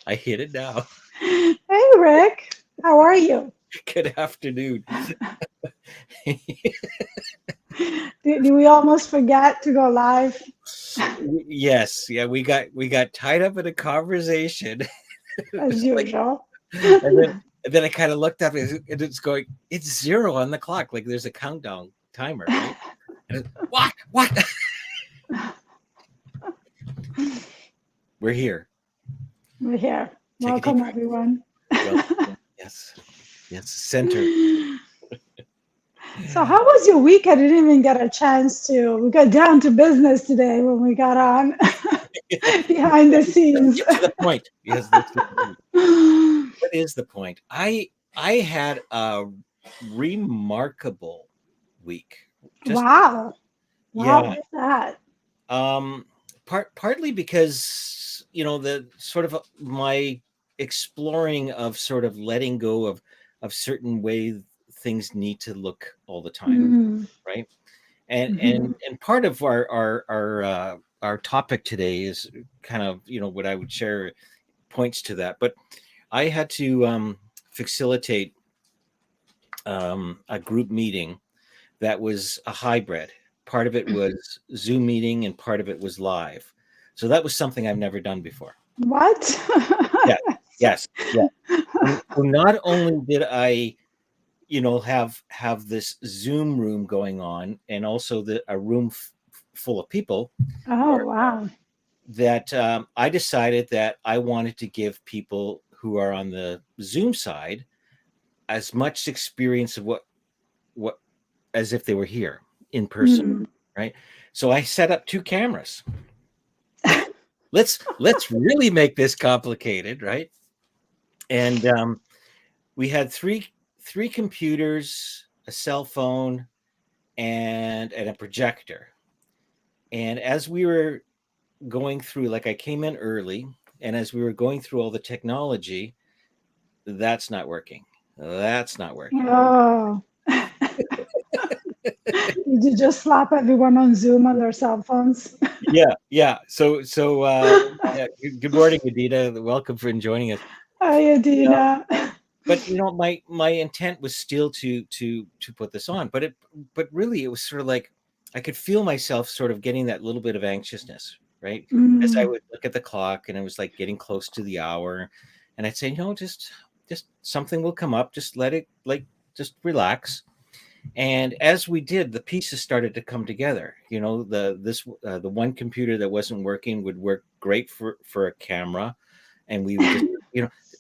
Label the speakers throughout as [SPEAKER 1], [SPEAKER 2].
[SPEAKER 1] I hit it now.
[SPEAKER 2] Hey, Rick. How are you?
[SPEAKER 1] Good afternoon.
[SPEAKER 2] Did we almost forget to go live
[SPEAKER 1] Yes, yeah, we got tied up in a conversation.
[SPEAKER 2] as
[SPEAKER 1] It's like,
[SPEAKER 2] usual?
[SPEAKER 1] and then I kind of looked up and it's going, it's zero on the clock. Like there's a countdown timer, right? And what? What? We're here.
[SPEAKER 2] We're here.
[SPEAKER 1] Take a deep
[SPEAKER 2] Welcome,
[SPEAKER 1] breath.
[SPEAKER 2] everyone.
[SPEAKER 1] Well, yes, yes, center.
[SPEAKER 2] So, how was your week? I didn't even get a chance to. We got down to business today when we got on behind the scenes.
[SPEAKER 1] Get to the point. Yes, that's the point. What is the point? I had a remarkable week. Just
[SPEAKER 2] Wow. Wow,
[SPEAKER 1] yeah.
[SPEAKER 2] what's that?
[SPEAKER 1] Um partly because the sort of my exploring of sort of letting go of certain way things need to look all the time,
[SPEAKER 2] Mm,
[SPEAKER 1] right? And
[SPEAKER 2] mhm.
[SPEAKER 1] and part of our topic today is kind of what I would share points to that. But I had to facilitate a group meeting that was a hybrid. Part of it was Zoom meeting and part of it was live. So that was something I've never done before.
[SPEAKER 2] What?
[SPEAKER 1] Yeah. Yes. Yeah. So not only did I, have this Zoom room going on and also a room full of people
[SPEAKER 2] Oh,
[SPEAKER 1] where
[SPEAKER 2] wow.
[SPEAKER 1] that I decided that I wanted to give people who are on the Zoom side as much experience of what as if they were here in person,
[SPEAKER 2] Mm.
[SPEAKER 1] right? So I set up two cameras. Let's really make this complicated, right? And we had three computers, a cell phone, and a projector. And as we were going through, like I came in early, and as we were going through all the technology, that's not working. That's not working.
[SPEAKER 2] Oh. Did you just slap everyone on Zoom on their cell phones?
[SPEAKER 1] Yeah, yeah. Yeah, good morning, Adita. Welcome for joining us.
[SPEAKER 2] Hi,
[SPEAKER 1] Um,
[SPEAKER 2] Adina.
[SPEAKER 1] but my intent was still to put this on, but really it was sort of like I could feel myself sort of getting that little bit of anxiousness, right? As I
[SPEAKER 2] Mm,
[SPEAKER 1] would look at the clock and it was like getting close to the hour, and I'd say, just something will come up, just let it like just relax. And as we did, the pieces started to come together. The one computer that wasn't working would work great for a camera, and we would just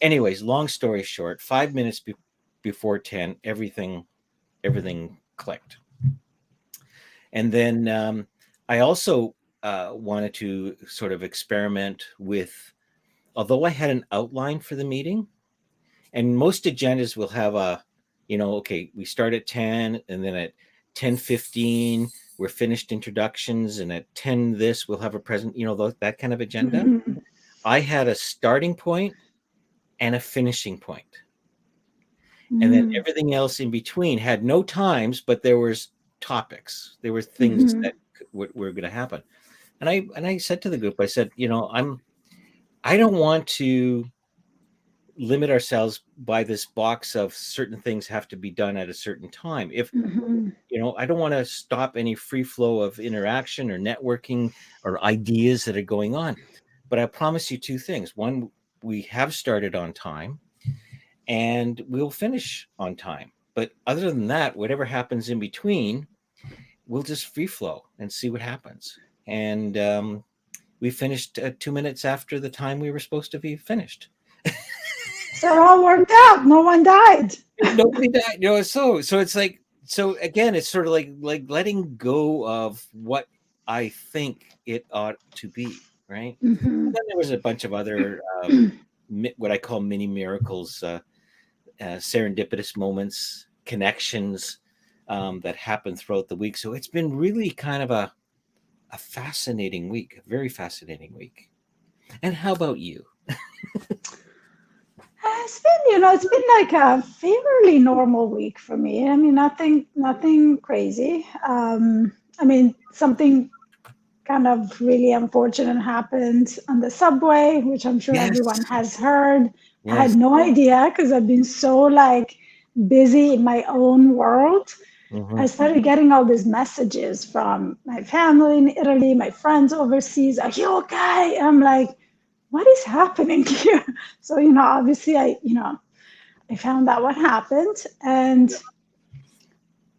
[SPEAKER 1] anyways, long story short, 5 minutes before 10, everything clicked. And then I also wanted to sort of experiment with, although I had an outline for the meeting, and most agendas will have okay, we start at 10, and then at 10:15 we're finished introductions, and at 10 this we'll have a present, that kind of agenda.
[SPEAKER 2] mhm,
[SPEAKER 1] I had a starting point and a finishing point, and then
[SPEAKER 2] mm,
[SPEAKER 1] everything else in between had no times, but there was topics, there were things
[SPEAKER 2] mhm,
[SPEAKER 1] that were going to happen. And I said to the group, I said, I don't want to limit ourselves by this box of certain things have to be done at a certain time. If
[SPEAKER 2] mhm.
[SPEAKER 1] I don't want to stop any free flow of interaction or networking or ideas that are going on. But I promise you two things. One, we have started on time and we'll finish on time. But other than that, whatever happens in between, we'll just free flow and see what happens. And we finished 2 minutes after the time we were supposed to be finished.
[SPEAKER 2] So it all worked out. No one died.
[SPEAKER 1] Nobody died. So it's like, so again, it's sort of like letting go of what I think it ought to be, right? And
[SPEAKER 2] Mhm.
[SPEAKER 1] then there was a bunch of other what I call mini miracles, serendipitous moments, connections that happen throughout the week. So it's been really kind of a fascinating week, a very fascinating week. And how about you?
[SPEAKER 2] It's been like a fairly normal week for me. I mean, nothing crazy. I mean, something. kind of really unfortunate happened on the subway, which I'm sure
[SPEAKER 1] Yes.
[SPEAKER 2] everyone has heard. I had
[SPEAKER 1] Yes.
[SPEAKER 2] no idea because I've been so like busy in my own world. I
[SPEAKER 1] Hmm.
[SPEAKER 2] started getting all these messages from my family in Italy, my friends overseas. Are you okay? I'm like, what is happening here? So, obviously I found out what happened. And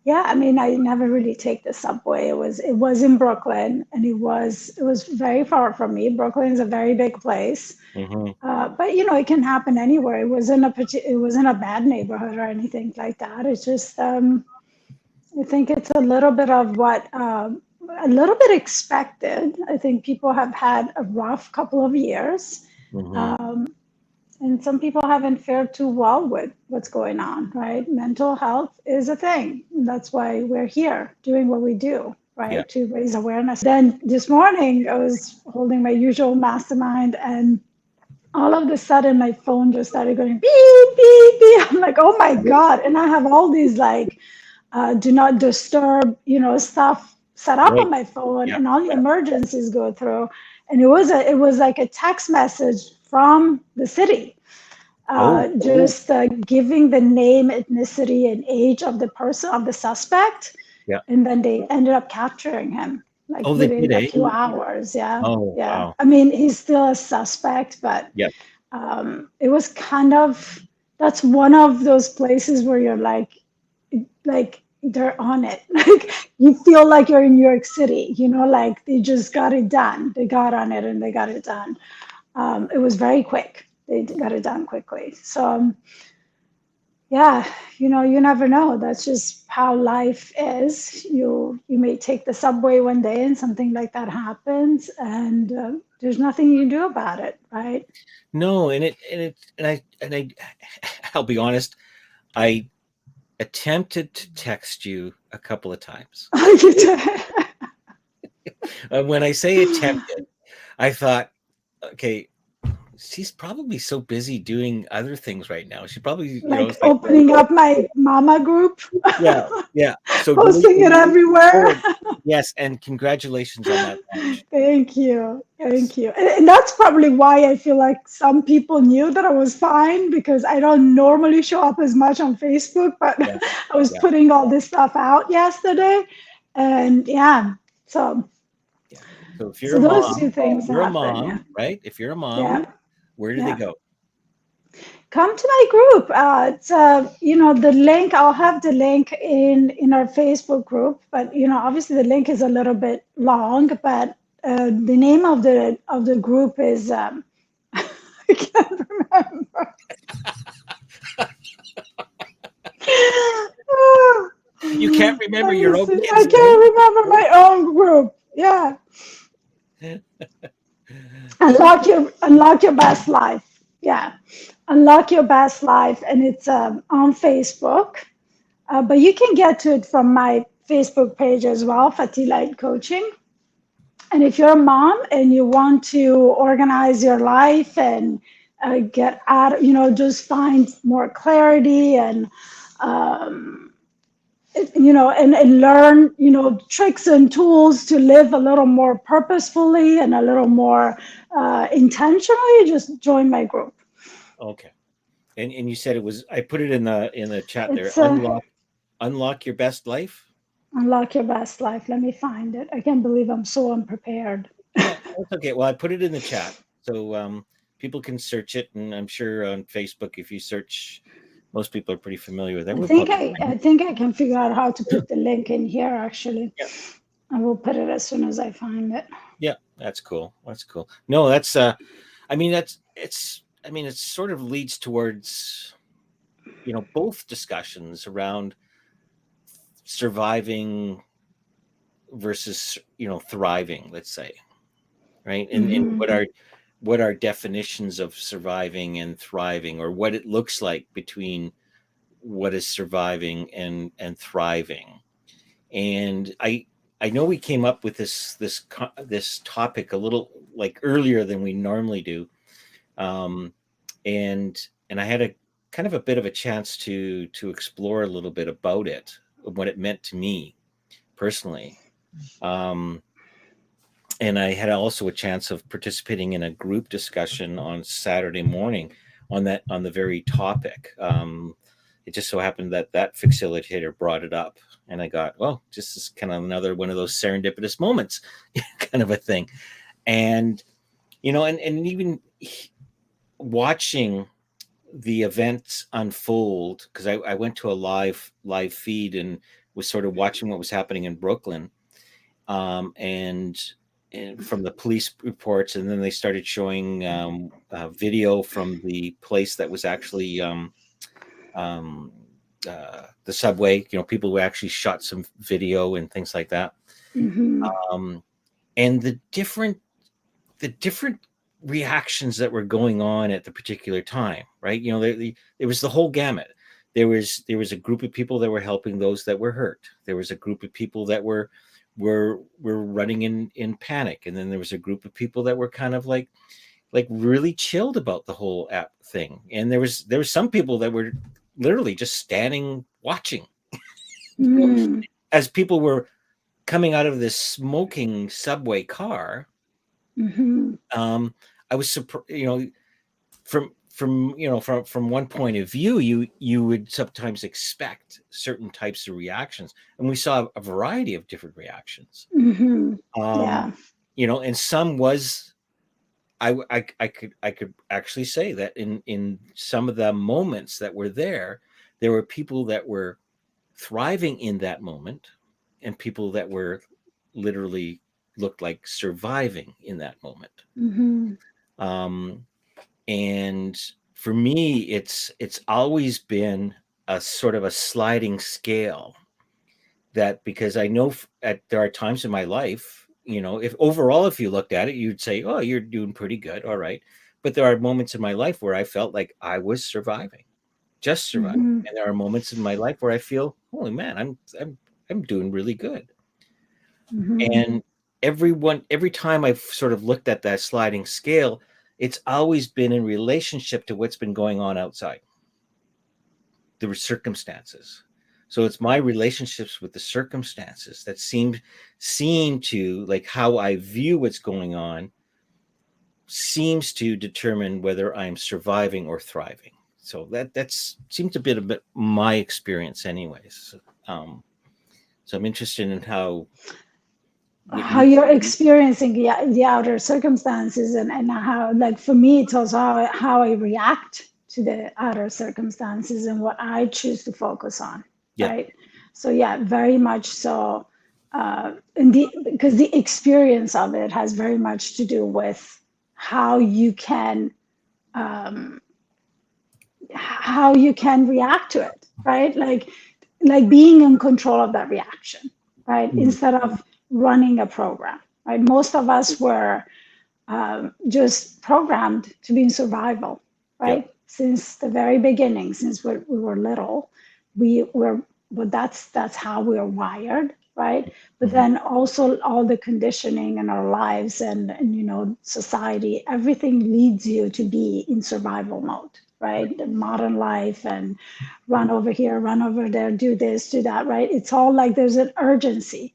[SPEAKER 2] yeah, I mean, I never really take the subway. It was in Brooklyn, and it was very far from me. Brooklyn is a very big place,
[SPEAKER 1] Hmm.
[SPEAKER 2] but it can happen anywhere. It wasn't a bad neighborhood or anything like that. It's just I think it's a little bit of what a little bit expected. I think people have had a rough couple of years.
[SPEAKER 1] Hmm.
[SPEAKER 2] Um, and some people haven't fared too well with what's going on, right? Mental health is a thing. That's why we're here doing what we do,
[SPEAKER 1] Yeah.
[SPEAKER 2] right? To raise awareness. Then this morning, I was holding my usual mastermind, and all of a sudden, my phone just started going beep, beep, beep. I'm like, oh my God. And I have all these like, do not disturb, stuff set up on
[SPEAKER 1] Right.
[SPEAKER 2] my phone,
[SPEAKER 1] Yeah.
[SPEAKER 2] and all the emergencies go through. And it was like a text message from the city,
[SPEAKER 1] Oh.
[SPEAKER 2] just giving the name, ethnicity, and age of the person, of the suspect.
[SPEAKER 1] Yeah.
[SPEAKER 2] And then they ended up capturing him like
[SPEAKER 1] Oh, they
[SPEAKER 2] within
[SPEAKER 1] did,
[SPEAKER 2] a
[SPEAKER 1] eh?
[SPEAKER 2] few hours. Yeah.
[SPEAKER 1] Oh,
[SPEAKER 2] Yeah.
[SPEAKER 1] wow.
[SPEAKER 2] I mean, he's still a suspect, but
[SPEAKER 1] Yeah.
[SPEAKER 2] it was kind of, that's one of those places where you're like they're on it. Like you feel like you're in New York City, like they just got it done. They got on it and they got it done. It was very quick. They got it done quickly. So yeah, you never know. That's just how life is. You may take the subway one day and something like that happens, and there's nothing you can do about it, right?
[SPEAKER 1] No, and I'll be honest, I attempted to text you a couple of times. When I say attempted, I thought, okay, she's probably so busy doing other things right now. She probably,
[SPEAKER 2] Like
[SPEAKER 1] it's like,
[SPEAKER 2] opening up my mama group,
[SPEAKER 1] yeah, yeah. So
[SPEAKER 2] posting it everywhere.
[SPEAKER 1] oh, yes, and congratulations on that launch.
[SPEAKER 2] Thank you.
[SPEAKER 1] Yes.
[SPEAKER 2] Thank you. And that's probably why I feel like some people knew that I was fine, because I don't normally show up as much on Facebook, but
[SPEAKER 1] Yeah.
[SPEAKER 2] I was
[SPEAKER 1] Yeah.
[SPEAKER 2] putting all this stuff out yesterday. And yeah, so
[SPEAKER 1] Yeah. So if you're
[SPEAKER 2] so
[SPEAKER 1] a
[SPEAKER 2] those two
[SPEAKER 1] mom,
[SPEAKER 2] things happen. Yeah.
[SPEAKER 1] right? If you're a mom,
[SPEAKER 2] Yeah.
[SPEAKER 1] where do they
[SPEAKER 2] Yeah.
[SPEAKER 1] go?
[SPEAKER 2] Come to my group. It's the link. I'll have the link in our Facebook group, but obviously the link is a little bit long. But the name of the group is I can't remember.
[SPEAKER 1] You can't remember
[SPEAKER 2] Let me
[SPEAKER 1] your own
[SPEAKER 2] see. I
[SPEAKER 1] kid's
[SPEAKER 2] can't
[SPEAKER 1] name?
[SPEAKER 2] remember my own group. Yeah, unlock your best life. Yeah, unlock your best life, and it's on Facebook. But you can get to it from my Facebook page as well, Fati Light Coaching. And if you're a mom and you want to organize your life and get out, just find more clarity and, and learn, tricks and tools to live a little more purposefully and a little more intentionally, just join my group.
[SPEAKER 1] Okay. And you said it was, I put it in the chat there.
[SPEAKER 2] It's
[SPEAKER 1] Unlock your best life.
[SPEAKER 2] unlock your best life. Let me find it. I can't believe I'm so unprepared.
[SPEAKER 1] Yeah, that's okay. Well, I put it in the chat so people can search it, and I'm sure on Facebook, if you search, most people are pretty familiar with it.
[SPEAKER 2] I
[SPEAKER 1] We'll
[SPEAKER 2] think
[SPEAKER 1] probably
[SPEAKER 2] I,
[SPEAKER 1] find
[SPEAKER 2] I
[SPEAKER 1] it.
[SPEAKER 2] think I can figure out how to put the link in here actually.
[SPEAKER 1] Yeah,
[SPEAKER 2] I will put it as soon as I find it.
[SPEAKER 1] yeah, that's cool. That's cool. No, that's I mean that's it's I mean it sort of leads towards both discussions around surviving versus thriving, let's say, right? And
[SPEAKER 2] Hmm.
[SPEAKER 1] what are definitions of surviving and thriving, or what it looks like between what is surviving and thriving. And I know we came up with this topic a little like earlier than we normally do, um, and I had a kind of a bit of a chance to explore a little bit about it, what it meant to me personally. Um, and I had also a chance of participating in a group discussion on Saturday morning on the very topic. It just so happened that that facilitator brought it up, and I got, well, just is kind of another one of those serendipitous moments, kind of a thing. And and even watching the events unfold, because I went to a live feed and was sort of watching what was happening in Brooklyn, and from the police reports, and then they started showing video from the place that was actually um, the subway. People who actually shot some video and things like that,
[SPEAKER 2] Mm-hmm.
[SPEAKER 1] um, and the different reactions that were going on at the particular time, right? There was the whole gamut. There was a group of people that were helping those that were hurt. There was a group of people that were running in panic, and then there was a group of people that were kind of like really chilled about the whole app thing. And there was some people that were literally just standing watching,
[SPEAKER 2] Mm-hmm.
[SPEAKER 1] as people were coming out of this smoking subway car.
[SPEAKER 2] Mm-hmm.
[SPEAKER 1] I was surprised, from one point of view, you would sometimes expect certain types of reactions, and we saw a variety of different reactions.
[SPEAKER 2] Mm-hmm.
[SPEAKER 1] um
[SPEAKER 2] Yeah.
[SPEAKER 1] and some was, I could actually say that in some of the moments that were there were people that were thriving in that moment, and people that were literally looked like surviving in that moment.
[SPEAKER 2] Mm-hmm.
[SPEAKER 1] um and for me, it's always been a sort of a sliding scale, that because I know there are times in my life, if overall, if you looked at it, you'd say, oh, you're doing pretty good, all right. But there are moments in my life where I felt like I was surviving, just surviving.
[SPEAKER 2] Mm-hmm.
[SPEAKER 1] And there are moments in my life where I feel, holy man, I'm doing really good.
[SPEAKER 2] Mm-hmm.
[SPEAKER 1] And every time I've sort of looked at that sliding scale, it's always been in relationship to what's been going on outside, the circumstances. So it's my relationships with the circumstances that seem to, like, how I view what's going on seems to determine whether I'm surviving or thriving. So that's seems to be a bit my experience, anyways. Um, so I'm interested in what
[SPEAKER 2] how
[SPEAKER 1] you.
[SPEAKER 2] you're experiencing the outer circumstances, and how, like, for me it's also how I react to the outer circumstances and what I choose to focus on,
[SPEAKER 1] Yeah,
[SPEAKER 2] right? So yeah, very much so. And because the experience of it has very much to do with how you can um, how you can react to it, right? Like being in control of that reaction, right?
[SPEAKER 1] mhm,
[SPEAKER 2] Instead of running a program, right? Most of us were just programmed to be in survival,
[SPEAKER 1] yeah,
[SPEAKER 2] right? Since the very beginning, since we were little, we were, but that's how we are wired, right? But
[SPEAKER 1] mhm,
[SPEAKER 2] then also all the conditioning in our lives, and society, everything leads you to be in survival mode, right? The modern life, and run over here, run over there, do this, do that, right? It's all like there's an urgency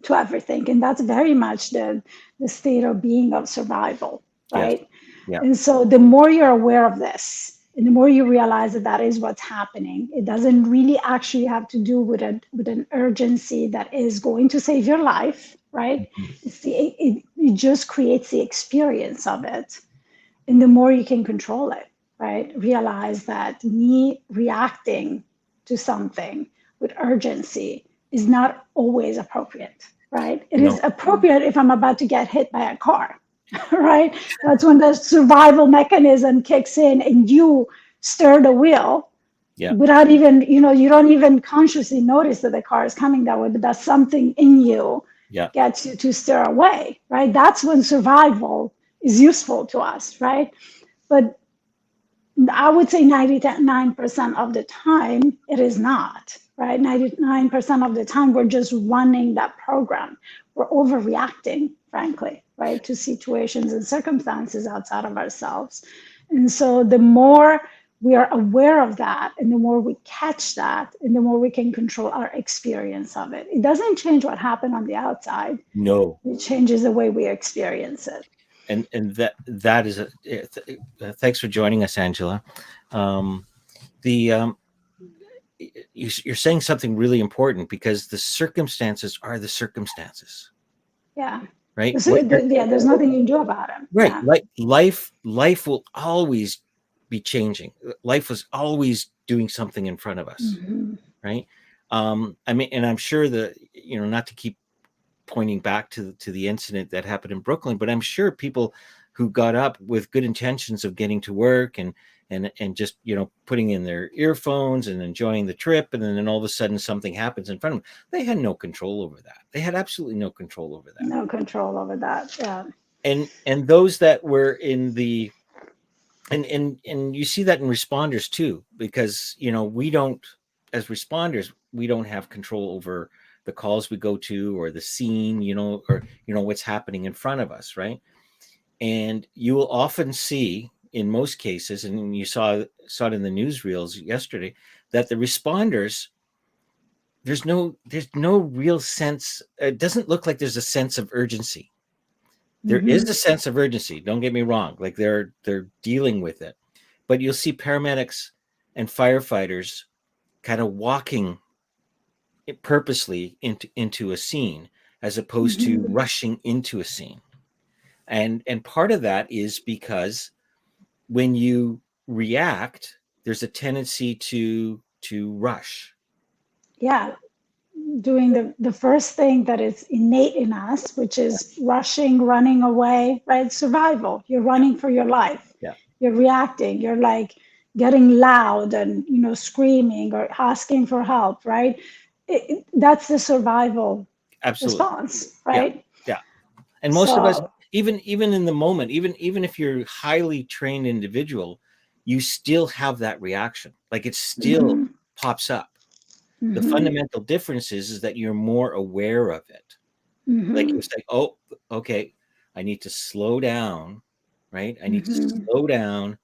[SPEAKER 2] to everything, and that's very much the state of being of survival,
[SPEAKER 1] yes,
[SPEAKER 2] right?
[SPEAKER 1] yeah,
[SPEAKER 2] And so the more you're aware of this, and the more you realize that that is what's happening, it doesn't really actually have to do with an urgency that is going to save your life, right?
[SPEAKER 1] mhm,
[SPEAKER 2] It just creates the experience of it. And the more you can control it, right? Realize that me reacting to something with urgency is not always appropriate, right? It is
[SPEAKER 1] no,
[SPEAKER 2] appropriate if I'm about to get hit by a car, right? That's when the survival mechanism kicks in and you stir the wheel
[SPEAKER 1] yeah,
[SPEAKER 2] without even, you don't even consciously notice that the car is coming that way, but that something in you
[SPEAKER 1] yeah,
[SPEAKER 2] gets you to stir away, right? That's when survival is useful to us, right? But I would say 99% of the time, it is not, right? 99% of the time, we're just running that program. We're overreacting, frankly, right, to situations and circumstances outside of ourselves. And so the more we are aware of that, and the more we catch that, and the more we can control our experience of it. It doesn't change what happened on the outside.
[SPEAKER 1] No.
[SPEAKER 2] It changes the way we experience it.
[SPEAKER 1] And that is thanks for joining us, Angela. Um, the you're saying something really important, because the circumstances are the circumstances,
[SPEAKER 2] Yeah.
[SPEAKER 1] right?
[SPEAKER 2] Yeah, there's nothing you can do about it.
[SPEAKER 1] Right.
[SPEAKER 2] Yeah.
[SPEAKER 1] Like life will always be changing. Life was always doing something in front of us,
[SPEAKER 2] Hmm.
[SPEAKER 1] right? I mean, and I'm sure that, not to keep pointing back to the incident that happened in Brooklyn, but I'm sure people who got up with good intentions of getting to work and just putting in their earphones and enjoying the trip, and then all of a sudden something happens in front of them. They had no control over that. They had absolutely no control over that.
[SPEAKER 2] No control over that. Yeah.
[SPEAKER 1] And those that were in the and you see that in responders too, because we don't, as responders, we don't have control over the calls we go to, or the scene, or what's happening in front of us, right? And you will often see, in most cases, and you saw it in the newsreels yesterday, that the responders, there's no real sense. It doesn't look like there's a sense of urgency. There is
[SPEAKER 2] Hmm.
[SPEAKER 1] a sense of urgency, don't get me wrong, like they're dealing with it, but you'll see paramedics and firefighters kind of walking purposely into a scene, as opposed to
[SPEAKER 2] Hmm.
[SPEAKER 1] rushing into a scene. And part of that is because when you react, there's a tendency to rush.
[SPEAKER 2] Yeah. Doing the first thing that is innate in us, which is rushing, running away, right? Survival. You're
[SPEAKER 1] Yeah,
[SPEAKER 2] running for your life.
[SPEAKER 1] yeah,
[SPEAKER 2] You're reacting. You're like getting loud and screaming or asking for help, right? That's the survival
[SPEAKER 1] absolutely.
[SPEAKER 2] response,
[SPEAKER 1] Yeah,
[SPEAKER 2] right?
[SPEAKER 1] yeah. And most of us,
[SPEAKER 2] So,
[SPEAKER 1] even in the moment, even if you're a highly trained individual, you still have that reaction. Like, it still
[SPEAKER 2] hmm.
[SPEAKER 1] pops up. The
[SPEAKER 2] Hmm.
[SPEAKER 1] fundamental difference is that you're more aware of it. Like,
[SPEAKER 2] Hmm.
[SPEAKER 1] you're saying, oh, okay, I need to slow down, right? I need to
[SPEAKER 2] Hmm.
[SPEAKER 1] slow down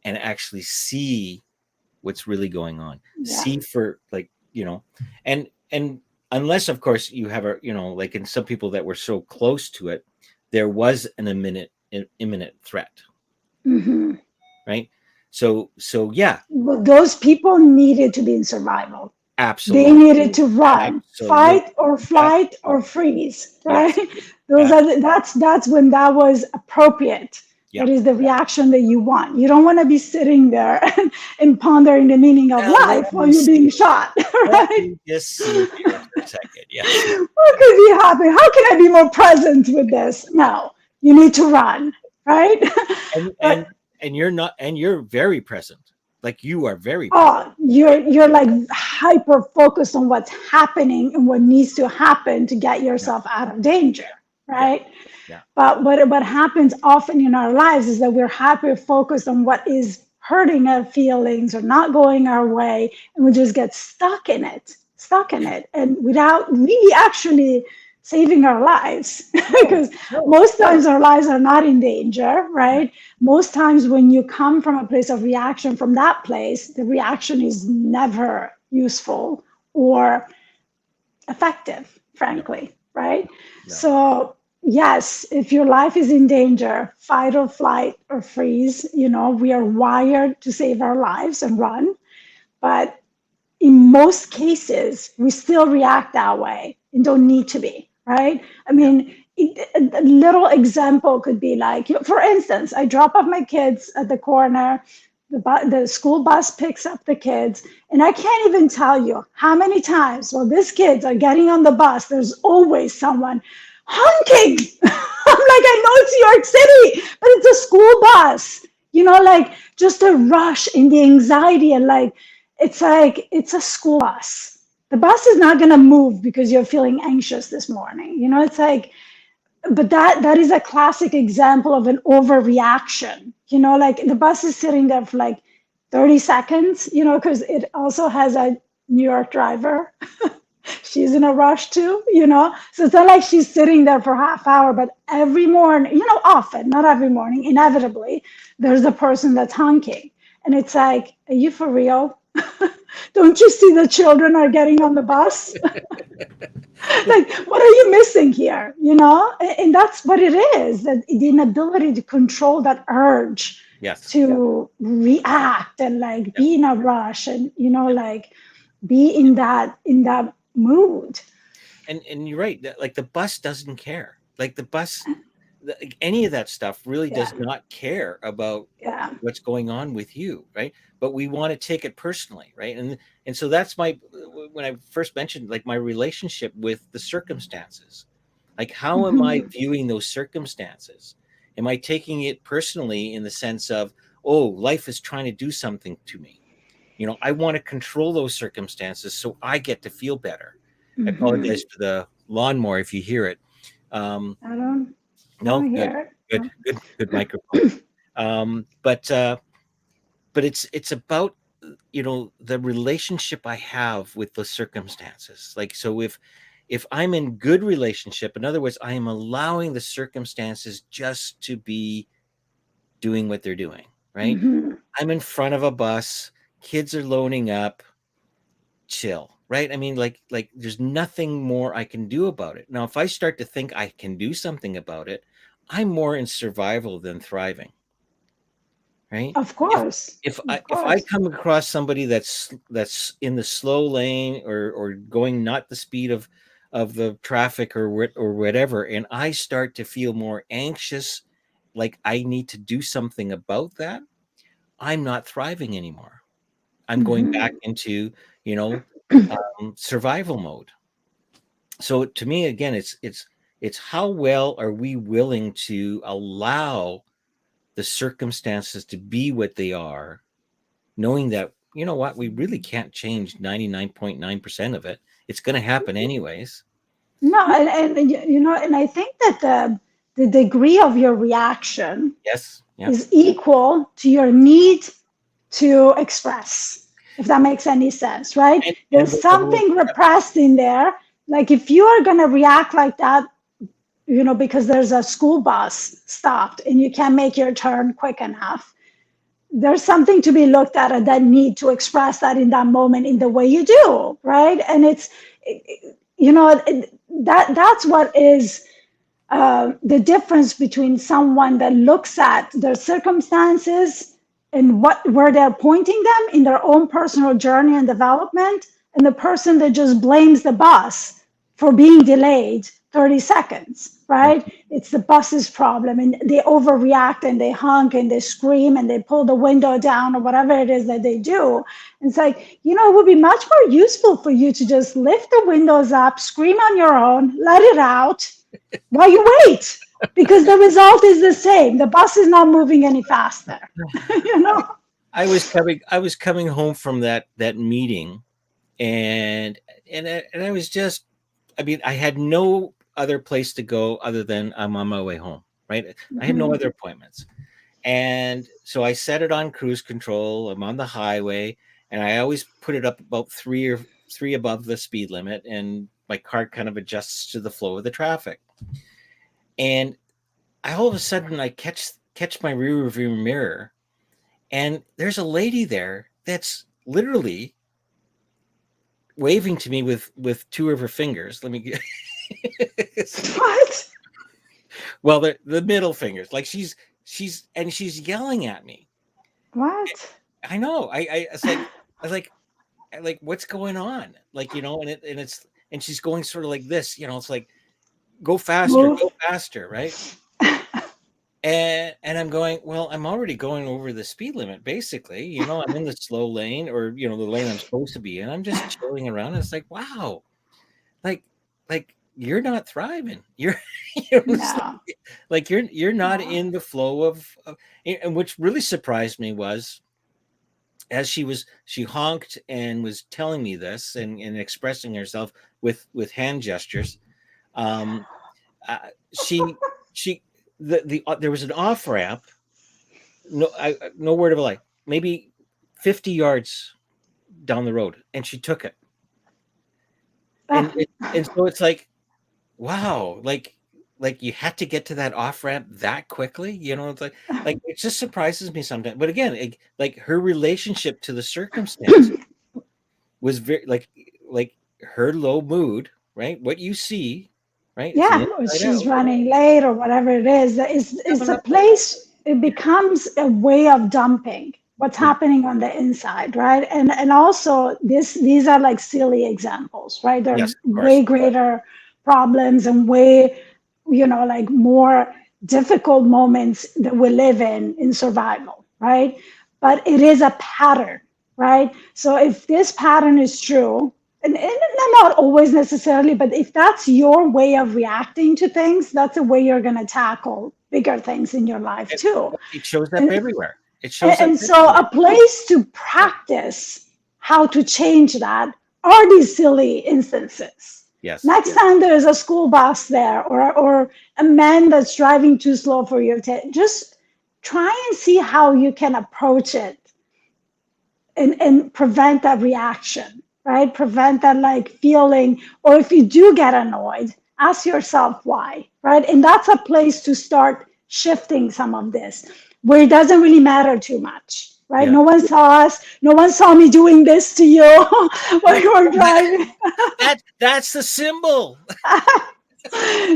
[SPEAKER 1] and actually see what's really going on.
[SPEAKER 2] Yeah.
[SPEAKER 1] See, for, like, and unless, of course, you have like in some people that were so close to it, there was an imminent threat,
[SPEAKER 2] Hmm.
[SPEAKER 1] right? So yeah,
[SPEAKER 2] Well, those people needed to be in survival. They
[SPEAKER 1] absolutely,
[SPEAKER 2] needed to run,
[SPEAKER 1] absolutely,
[SPEAKER 2] fight or
[SPEAKER 1] yeah,
[SPEAKER 2] flight or freeze, right?
[SPEAKER 1] yes,
[SPEAKER 2] Those
[SPEAKER 1] uh,
[SPEAKER 2] are that's when that was appropriate.
[SPEAKER 1] yeah.
[SPEAKER 2] That is the reaction that you want. You don't want to be sitting there and pondering the meaning of
[SPEAKER 1] Well, let
[SPEAKER 2] life while
[SPEAKER 1] me
[SPEAKER 2] you're
[SPEAKER 1] see.
[SPEAKER 2] being shot,
[SPEAKER 1] Let
[SPEAKER 2] right?
[SPEAKER 1] me just see here for a second. Yes,
[SPEAKER 2] What could be happening? How can I be more present with this? No, you need to run, right?
[SPEAKER 1] and
[SPEAKER 2] But
[SPEAKER 1] and and you're not, and you're very present. Like, you are very present.
[SPEAKER 2] oh, you're like hyper focused on what's happening and what needs to happen to get
[SPEAKER 1] Yeah,
[SPEAKER 2] yourself out of danger,
[SPEAKER 1] yeah,
[SPEAKER 2] right?
[SPEAKER 1] yeah,
[SPEAKER 2] But what happens often in our lives is that we're hyper focused on what is hurting our feelings or not going our way, and we just get stuck in
[SPEAKER 1] yeah.
[SPEAKER 2] it, and without really actually saving our lives,
[SPEAKER 1] No,
[SPEAKER 2] because
[SPEAKER 1] no.
[SPEAKER 2] most times our lives are not in danger, right? Most times when you come from a place of reaction, from that place, the reaction is never useful or effective,
[SPEAKER 1] No,
[SPEAKER 2] frankly, right?
[SPEAKER 1] no.
[SPEAKER 2] So, yes, if your life is in danger, fight or flight or freeze, we are wired to save our lives and run. But in most cases, we still react that way and don't need to be, right? I
[SPEAKER 1] Yeah,
[SPEAKER 2] mean, a little example could be like, for instance, I drop off my kids at the corner, the school bus picks up the kids, and I can't even tell you how many times while these kids are getting on the bus, there's always someone honking. I'm like, I know it's New York City, but it's a school bus. Like just the rush and the anxiety, and like it's a school bus. The bus is not going to move because you're feeling anxious this morning. It's like, but that is a classic example of an overreaction. Like the bus is sitting there for like 30 seconds, because it also has a New York driver. She's in a rush too, so it's not like she's sitting there for half hour, but every morning, often, not every morning, inevitably there's a person that's honking. And it's like, are you for real? Don't you see the children are getting on the bus? Like, what are you missing here? You know? And that's what it is, that the inability to control that urge
[SPEAKER 1] Yes.
[SPEAKER 2] to react and like
[SPEAKER 1] Yeah.
[SPEAKER 2] be in a rush and, you know, like be in that mood.
[SPEAKER 1] And you're right. Like the bus doesn't care. Like the bus, like any of that stuff really
[SPEAKER 2] Yeah.
[SPEAKER 1] does not care about
[SPEAKER 2] Yeah.
[SPEAKER 1] what's going on with you, right? But we want to take it personally, right? And so that's my, when I first mentioned like my relationship with the circumstances. Like how am I
[SPEAKER 2] Mhm.
[SPEAKER 1] viewing those circumstances? Am I taking it personally in the sense of, oh, life is trying to do something to me? I want to control those circumstances so I get to feel better. I
[SPEAKER 2] Mhm.
[SPEAKER 1] apologize for the lawnmower if you hear it. Um,
[SPEAKER 2] I
[SPEAKER 1] no,
[SPEAKER 2] don't
[SPEAKER 1] good,
[SPEAKER 2] hear
[SPEAKER 1] good, good, good microphone.
[SPEAKER 2] it.
[SPEAKER 1] But it's about the relationship I have with the circumstances. Like so, if I'm in good relationship, in other words, I am allowing the circumstances just to be doing what they're doing. Right?
[SPEAKER 2] Mhm.
[SPEAKER 1] I'm in front of a bus. Kids are loading up. Chill, right? I mean, like there's nothing more I can do about it. Now, if I start to think I can do something about it, I'm more in survival than thriving, right?
[SPEAKER 2] Of
[SPEAKER 1] If
[SPEAKER 2] course.
[SPEAKER 1] if I
[SPEAKER 2] Of
[SPEAKER 1] if I
[SPEAKER 2] course.
[SPEAKER 1] come across somebody that's in the slow lane or going not the speed of the traffic or whatever, and I start to feel more anxious, like I need to do something about that, I'm not thriving anymore. I'm going back
[SPEAKER 2] Mhm.
[SPEAKER 1] into you know survival mode. So to me, again, it's how well are we willing to allow the circumstances to be what they are, knowing that what we really can't change 99.9% of it. It's going to happen anyways.
[SPEAKER 2] No, and you know, and I think that the degree of your reaction
[SPEAKER 1] Yes. Yeah.
[SPEAKER 2] is equal to your need to express, if that makes any sense, right?
[SPEAKER 1] And
[SPEAKER 2] There's
[SPEAKER 1] with the whole
[SPEAKER 2] something repressed in there. Like if you are going to react like that, you know, because there's a school bus stopped and you can't make your turn quick enough, there's something to be looked at that need to express that in that moment in the way you do, right? And it's, you know, that's what is the difference between someone that looks at their circumstances and where they're pointing them in their own personal journey and development, and the person that just blames the bus for being delayed 30 seconds, right? It's the bus's problem, and they overreact and they honk and they scream and they pull the window down or whatever it is that they do. It's like, you know, it would be much more useful for you to just lift the windows up, scream on your own, let it out while you wait, because the result is the same. The bus is not moving any faster. You know?
[SPEAKER 1] I was coming home from that meeting, and I was just, I mean, I had no other place to go other than I'm on my way home, right? I had no
[SPEAKER 2] Mhm.
[SPEAKER 1] other appointments. And so I set it on cruise control. I'm on the highway, and I always put it up about three above the speed limit, and my car kind of adjusts to the flow of the traffic. And all of a sudden, I catch my rear view mirror, and there's a lady there that's literally waving to me with two of her fingers. Let me get
[SPEAKER 2] What?
[SPEAKER 1] well, the middle fingers, like she's yelling at me.
[SPEAKER 2] What?
[SPEAKER 1] I know. I was like, what's going on? Like, and she's going sort of like this, it's like,
[SPEAKER 2] Move.
[SPEAKER 1] go faster, right? And I'm going, well, I'm already going over the speed limit, basically. I'm in the slow lane, or the lane I'm supposed to be in. I'm just chilling around. And it's like, wow, like you're not thriving. You're it's
[SPEAKER 2] No.
[SPEAKER 1] like you're not
[SPEAKER 2] No.
[SPEAKER 1] in the flow of and which really surprised me was, as she honked and was telling me this, and expressing herself with hand gestures. um uh, she she there was an off ramp, no word of a lie, maybe 50 yards down the road, and she took it. and
[SPEAKER 2] Ah.
[SPEAKER 1] it, and so it's like, wow, like like you had to get to that off ramp that quickly. It's like it just surprises me sometimes. But again, like her relationship to the circumstance was very like her low mood, right? What you see, right? It's an
[SPEAKER 2] Yeah, or
[SPEAKER 1] inside
[SPEAKER 2] she's
[SPEAKER 1] out.
[SPEAKER 2] running late or whatever it is. It's
[SPEAKER 1] Having
[SPEAKER 2] a
[SPEAKER 1] a
[SPEAKER 2] place, it becomes a way of dumping what's
[SPEAKER 1] yeah,
[SPEAKER 2] happening on the inside, right? And also these are like silly examples, right? They're
[SPEAKER 1] yes, of course.
[SPEAKER 2] way greater problems and way, like more difficult moments that we live in survival, right? But it is a pattern, right? So if this pattern is true, and not always necessarily, but if that's your way of reacting to things, that's the way you're going to tackle bigger things in your life
[SPEAKER 1] It,
[SPEAKER 2] too.
[SPEAKER 1] it shows up
[SPEAKER 2] And,
[SPEAKER 1] everywhere. It shows up
[SPEAKER 2] and so
[SPEAKER 1] everywhere.
[SPEAKER 2] a place to
[SPEAKER 1] Yeah.
[SPEAKER 2] practice how to change that are these silly instances.
[SPEAKER 1] Yes.
[SPEAKER 2] Next time there's a school bus there or a man that's driving too slow for your just try and see how you can approach it and prevent that reaction, right? Prevent that like feeling, or if you do get annoyed, ask yourself why, right? And that's a place to start shifting some of this, where it doesn't really matter too much, right?
[SPEAKER 1] Yeah.
[SPEAKER 2] No one saw us, no one saw me doing this to you while
[SPEAKER 1] Oh,
[SPEAKER 2] you were driving.
[SPEAKER 1] that's the symbol.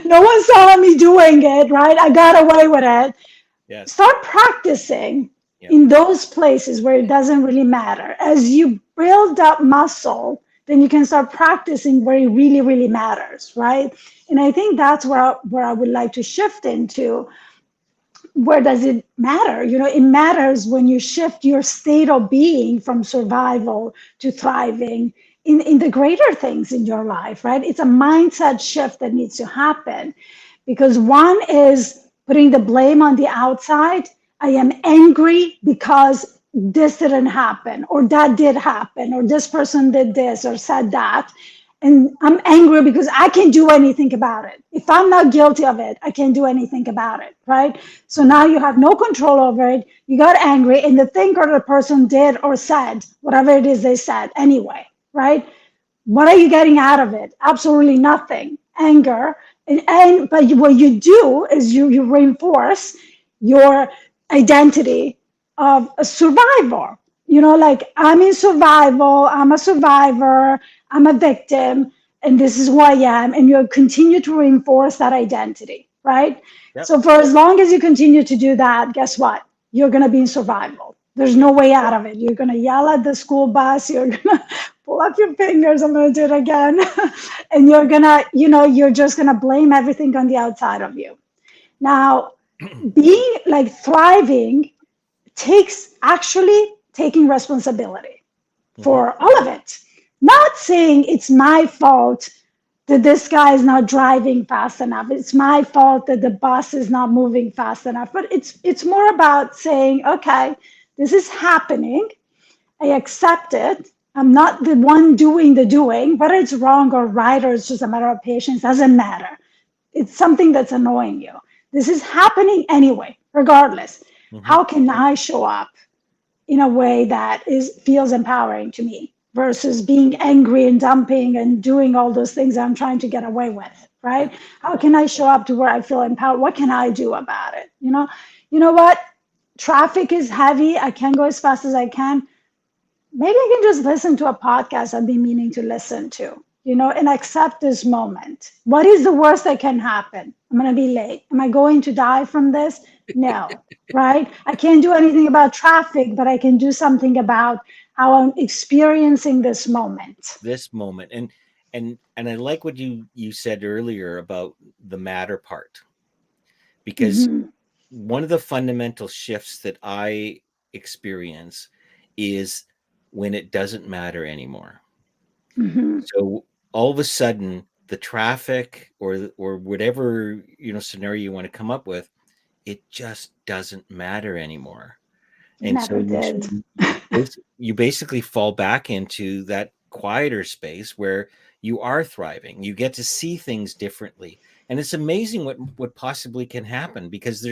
[SPEAKER 2] No one saw me doing it, right? I got away with it.
[SPEAKER 1] Yes.
[SPEAKER 2] Start practicing
[SPEAKER 1] Yeah.
[SPEAKER 2] in those places where it doesn't really matter. As you build up muscle, then you can start practicing where it really, really matters, right? And I think that's where I would like to shift into. Where does it matter? It matters when you shift your state of being from survival to thriving in the greater things in your life, right? It's a mindset shift that needs to happen because one is putting the blame on the outside. I am angry because this didn't happen, or that did happen, or this person did this or said that. And I'm angry because I can't do anything about it. If I'm not guilty of it, I can't do anything about it, right? So
[SPEAKER 1] Mhm.
[SPEAKER 2] now you have no control over it. You got angry, and the thing or the person did or said whatever it is they said anyway, right? What are you getting out of it? Absolutely nothing. Anger. And but what you do is you reinforce your identity of a survivor. Like I'm in survival, I'm a survivor, I'm a victim, and this is who I am. And you continue to reinforce that identity, right?
[SPEAKER 1] Yep.
[SPEAKER 2] So for as long as you continue to do that, guess what? You're going to be in survival. There's
[SPEAKER 1] Yep.
[SPEAKER 2] no way out of it. You're going to yell at the school bus. You're going to pull up your fingers. I'm going to do it again. And you're going to, you're just going to blame everything on the outside of you. Now, being like thriving takes actually taking responsibility
[SPEAKER 1] Hmm.
[SPEAKER 2] for all of it. Not saying it's my fault that this guy is not driving fast enough. It's my fault that the bus is not moving fast enough. But it's more about saying, okay, this is happening. I accept it. I'm not the one doing the doing. Whether it's wrong or right or it's just a matter of patience doesn't matter. It's something that's annoying you. This is happening anyway, regardless.
[SPEAKER 1] Hmm.
[SPEAKER 2] How can I show up in a way that feels empowering to me versus being angry and dumping and doing all those things I'm trying to get away with,
[SPEAKER 1] Yeah.
[SPEAKER 2] right? How can I show up to where I feel empowered? What can I do about it? What? Traffic is heavy. I can't go as fast as I can. Maybe I can just listen to a podcast I've been meaning to listen to, and accept this moment. What is the worst that can happen? I'm going to be late. Am I going to die from this? No, right? I can't do anything about traffic, but I can do something about how I'm experiencing this moment.
[SPEAKER 1] This moment, and I like what you said earlier about the matter part, because
[SPEAKER 2] Hmm.
[SPEAKER 1] one of the fundamental shifts that I experience is when it doesn't matter anymore.
[SPEAKER 2] Hmm.
[SPEAKER 1] So all of a sudden, the traffic or whatever scenario you want to come up with, it just doesn't matter anymore.
[SPEAKER 2] It
[SPEAKER 1] And so
[SPEAKER 2] never did.
[SPEAKER 1] you basically fall back into that quieter space where you are thriving. You get to see things differently, and it's amazing what possibly can happen, because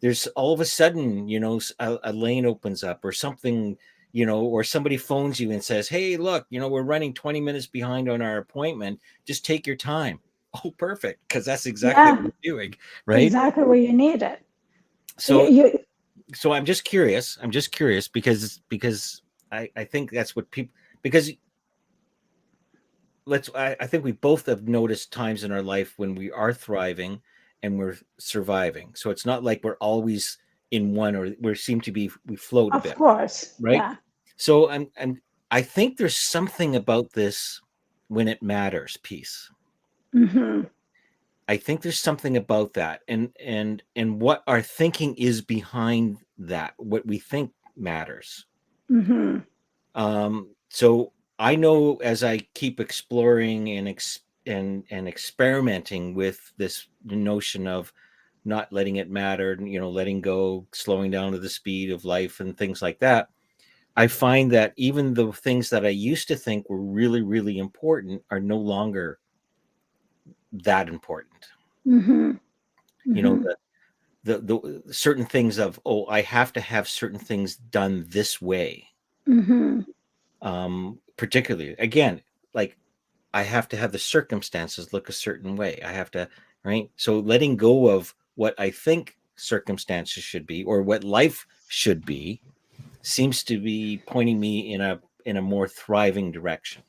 [SPEAKER 1] there's all of a sudden, a lane opens up or something, or somebody phones you and says, hey, look, we're running 20 minutes behind on our appointment, just take your time. Oh, perfect, because that's exactly what
[SPEAKER 2] Yeah,
[SPEAKER 1] I'm doing, right?
[SPEAKER 2] exactly where you need it.
[SPEAKER 1] So
[SPEAKER 2] You,
[SPEAKER 1] so I'm just curious. I'm just curious because I think that's what people, because I think we both have noticed times in our life when we are thriving and we're surviving. So it's not like we're always in one, or we seem to be, we float a
[SPEAKER 2] of
[SPEAKER 1] bit,
[SPEAKER 2] course,
[SPEAKER 1] right?
[SPEAKER 2] yeah.
[SPEAKER 1] So I think there's something about this when it matters piece.
[SPEAKER 2] Hmm.
[SPEAKER 1] I think there's something about that, and what our thinking is behind that, what we think matters.
[SPEAKER 2] Hmm.
[SPEAKER 1] So I know as I keep exploring and experimenting with this notion of not letting it matter, letting go, slowing down to the speed of life and things like that, I find that even the things that I used to think were really, really important are no longer that important.
[SPEAKER 2] Hmm.
[SPEAKER 1] You know,
[SPEAKER 2] Hmm.
[SPEAKER 1] the certain things of, oh, I have to have certain things done this way.
[SPEAKER 2] Hmm.
[SPEAKER 1] Particularly, again, like I have to have the circumstances look a certain way. I have to, right? So letting go of what I think circumstances should be or what life should be seems to be pointing me in a more thriving direction.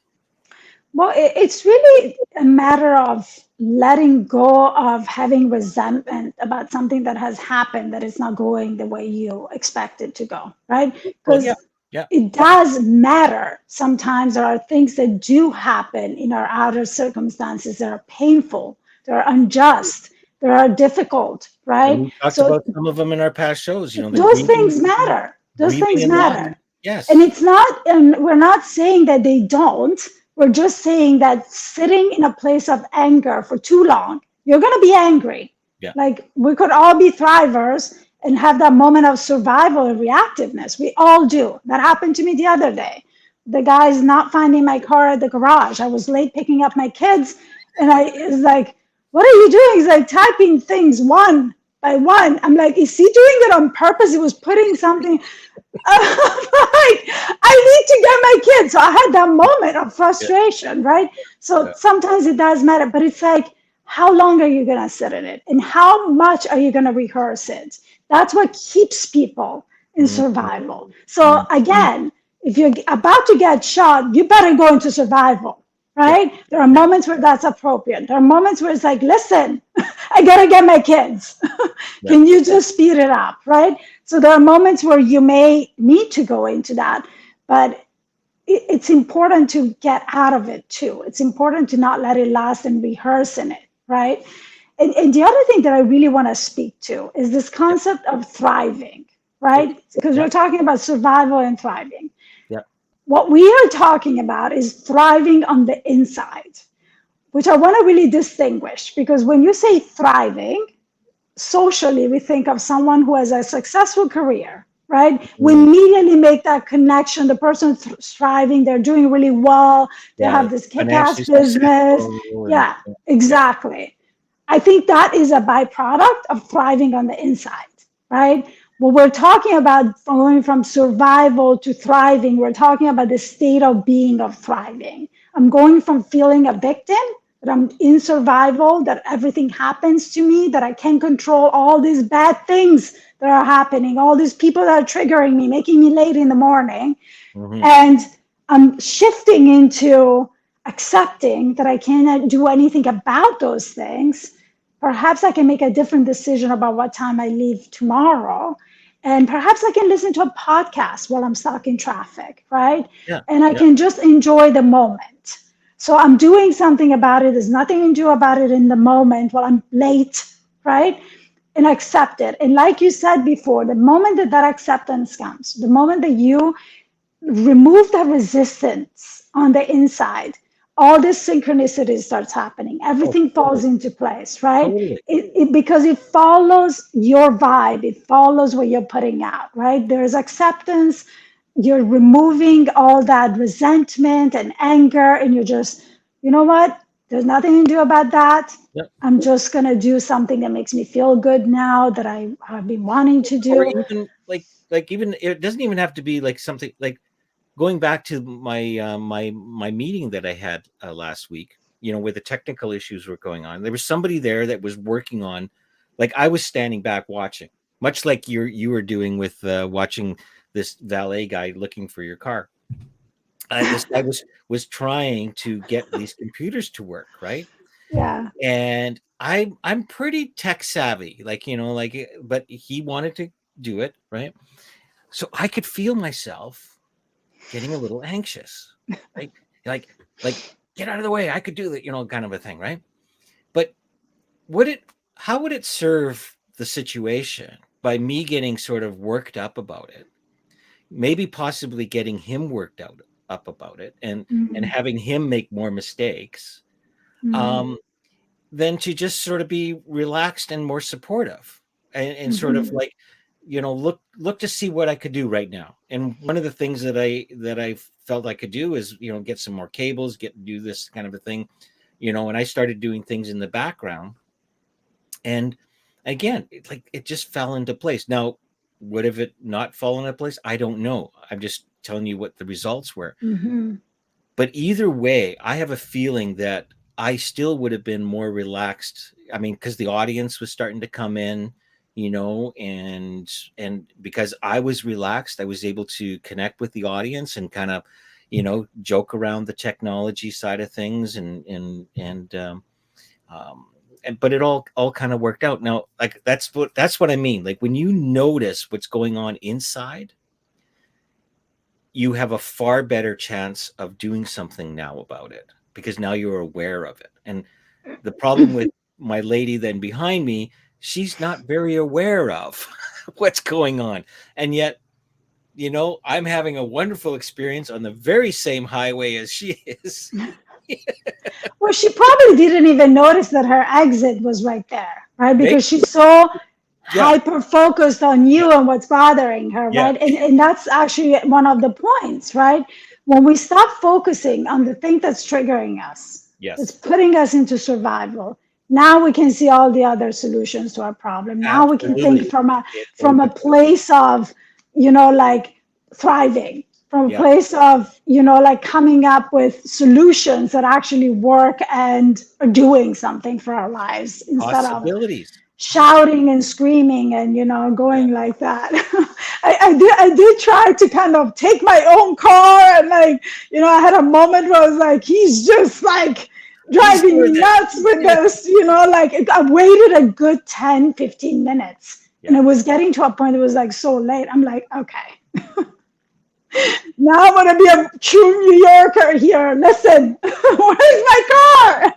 [SPEAKER 2] Well, it's really a matter of letting go of having resentment about something that has happened that is not going the way you expect it to go, right?
[SPEAKER 1] Well, yeah,
[SPEAKER 2] Because
[SPEAKER 1] yeah,
[SPEAKER 2] it does matter. Sometimes there are things that do happen in our outer circumstances that are painful, that are unjust, that are difficult,
[SPEAKER 1] and
[SPEAKER 2] right?
[SPEAKER 1] we talked
[SPEAKER 2] So
[SPEAKER 1] about some of them in our past shows. The
[SPEAKER 2] those things
[SPEAKER 1] grieving,
[SPEAKER 2] matter. Those
[SPEAKER 1] grieving
[SPEAKER 2] things
[SPEAKER 1] and loss.
[SPEAKER 2] matter. And
[SPEAKER 1] Yes,
[SPEAKER 2] it's not, and we're not saying that they don't. We're just saying that sitting in a place of anger for too long, you're going to be angry.
[SPEAKER 1] yeah,
[SPEAKER 2] Like we could all be thrivers and have that moment of survival and reactiveness. We all do. That happened to me the other day. The guy's not finding my car at the garage. I was late picking up my kids, and I is like, "What are you doing?" He's like typing things one by one. I'm like, "Is he doing it on purpose?" He was putting something. Right. I need to get my kids. So I had that moment of
[SPEAKER 1] yeah,
[SPEAKER 2] frustration, right? So
[SPEAKER 1] yeah.
[SPEAKER 2] sometimes it does matter, but it's like, how long are you going to sit in it? And how much are you going to rehearse it? That's what keeps people in
[SPEAKER 1] Mhm,
[SPEAKER 2] survival. So
[SPEAKER 1] mhm.
[SPEAKER 2] again, if you're about to get shot, you better go into survival,
[SPEAKER 1] Yeah,
[SPEAKER 2] right? There are
[SPEAKER 1] yeah,
[SPEAKER 2] moments where that's appropriate. There are moments where it's like, listen, I got to get my kids.
[SPEAKER 1] yeah.
[SPEAKER 2] Can you just speed it up, right? So there are moments where you may need to go into that, but it's important to get out of it too. It's important to not let it last and rehearse in it, right? And the other thing that I really want to speak to is this
[SPEAKER 1] Yeah.
[SPEAKER 2] concept of thriving,
[SPEAKER 1] Okay.
[SPEAKER 2] right? Because
[SPEAKER 1] Yeah.
[SPEAKER 2] we're talking about survival and thriving.
[SPEAKER 1] Yeah.
[SPEAKER 2] What we are talking about is thriving on the inside, which I want to really distinguish because when you say thriving, socially we think of someone who has a successful career, right? We
[SPEAKER 1] Mm,
[SPEAKER 2] immediately make that connection. The person striving, they're doing really well, they
[SPEAKER 1] yeah.
[SPEAKER 2] have this kick-ass
[SPEAKER 1] Financially
[SPEAKER 2] business.
[SPEAKER 1] successful and
[SPEAKER 2] Yeah,
[SPEAKER 1] yeah.
[SPEAKER 2] exactly. I think that is a byproduct of thriving on the inside, right? What we're talking about going from survival to thriving, we're talking about the state of being of thriving. I'm going from feeling a victim, that I'm in survival, that everything happens to me, that I can't control all these bad things that are happening, all these people that are triggering me, making me late in the morning.
[SPEAKER 1] Hmm.
[SPEAKER 2] And I'm shifting into accepting that I cannot do anything about those things. Perhaps I can make a different decision about what time I leave tomorrow. And perhaps I can listen to a podcast while I'm stuck in traffic, right?
[SPEAKER 1] Yeah.
[SPEAKER 2] And I
[SPEAKER 1] Yeah.
[SPEAKER 2] can just enjoy the moment. So I'm doing something about it. There's nothing to do about it in the moment while I'm late, right? And accept it. And like you said before, the moment that that acceptance comes, the moment that you remove the resistance on the inside, all this synchronicity starts happening.
[SPEAKER 1] Oh,
[SPEAKER 2] Everything falls
[SPEAKER 1] totally.
[SPEAKER 2] into place, right?
[SPEAKER 1] Totally.
[SPEAKER 2] Because it follows your vibe, it follows what you're putting out, right? There's acceptance. You're removing all that resentment and anger, and you're just, you know what? There's nothing to do about that.
[SPEAKER 1] Yeah.
[SPEAKER 2] I'm just going to do something that makes me feel good now that I've been wanting to
[SPEAKER 1] Or
[SPEAKER 2] do.
[SPEAKER 1] even like even it doesn't even have to be like something like going back to my meeting that I had last week. where the technical issues were going on, there was somebody there that was working on, like I was standing back watching, much like you were doing with watching this valet guy looking for your car. This guy was trying to get these computers to work, right?
[SPEAKER 2] Yeah.
[SPEAKER 1] And I'm pretty tech savvy, like but he wanted to do it, right? So I could feel myself getting a little anxious, right? Like like get out of the way, I could do that, kind of a thing, right? But would it how would it serve the situation by me getting sort of worked up about it, maybe possibly getting him worked out up about it, and
[SPEAKER 2] Mhm.
[SPEAKER 1] having him make more mistakes,
[SPEAKER 2] Mhm.
[SPEAKER 1] um than to just sort of be relaxed and more supportive, and sort of
[SPEAKER 2] Mhm.
[SPEAKER 1] like, look to see what I could do right now. And one of the things that I felt I could do is, get some more cables, do this kind of a thing, and I started doing things in the background. And again, it just fell into place. Now, would have it not fallen into place? I don't know. I'm just telling you what the results were.
[SPEAKER 2] Mhm.
[SPEAKER 1] But either way, I have a feeling that I still would have been more relaxed. I mean, because the audience was starting to come in, and because I was relaxed, I was able to connect with the audience and kind of, joke around the technology side of things, um, but it all kind of worked out. Now, like that's what I mean. Like when you notice what's going on inside, you have a far better chance of doing something now about it, because now you're aware of it. And the problem with my lady then behind me, she's not very aware of what's going on. And yet, I'm having a wonderful experience on the very same highway as she is.
[SPEAKER 2] Well, she probably didn't even notice that her exit was right there, right?
[SPEAKER 1] Maybe,
[SPEAKER 2] Because she's so
[SPEAKER 1] yeah,
[SPEAKER 2] hyper focused on
[SPEAKER 1] yeah,
[SPEAKER 2] you and what's bothering her,
[SPEAKER 1] yeah,
[SPEAKER 2] right? And that's actually one of the points, right? When we stop focusing on the thing that's triggering us, that's
[SPEAKER 1] yes,
[SPEAKER 2] putting us into survival, now we can see all the other solutions to our problem. Now we can think
[SPEAKER 1] absolutely. It
[SPEAKER 2] from a
[SPEAKER 1] opens it up.
[SPEAKER 2] place of, like thriving, from a
[SPEAKER 1] Yeah,
[SPEAKER 2] place of, like coming up with solutions that actually work and are doing something for our lives instead of
[SPEAKER 1] possibilities.
[SPEAKER 2] shouting and screaming and
[SPEAKER 1] Yeah,
[SPEAKER 2] going like that. I did try to kind of take my own car, and like I had a moment where I was like, he's just like
[SPEAKER 1] he's
[SPEAKER 2] driving
[SPEAKER 1] doing
[SPEAKER 2] me
[SPEAKER 1] that.
[SPEAKER 2] nuts
[SPEAKER 1] He's
[SPEAKER 2] with
[SPEAKER 1] doing it.
[SPEAKER 2] this. Like I waited a good 10-15 minutes, and
[SPEAKER 1] Yeah.
[SPEAKER 2] it was getting to a point that was like so late. I'm like, okay, now I'm gonna be a true New Yorker here. Listen, where's my car?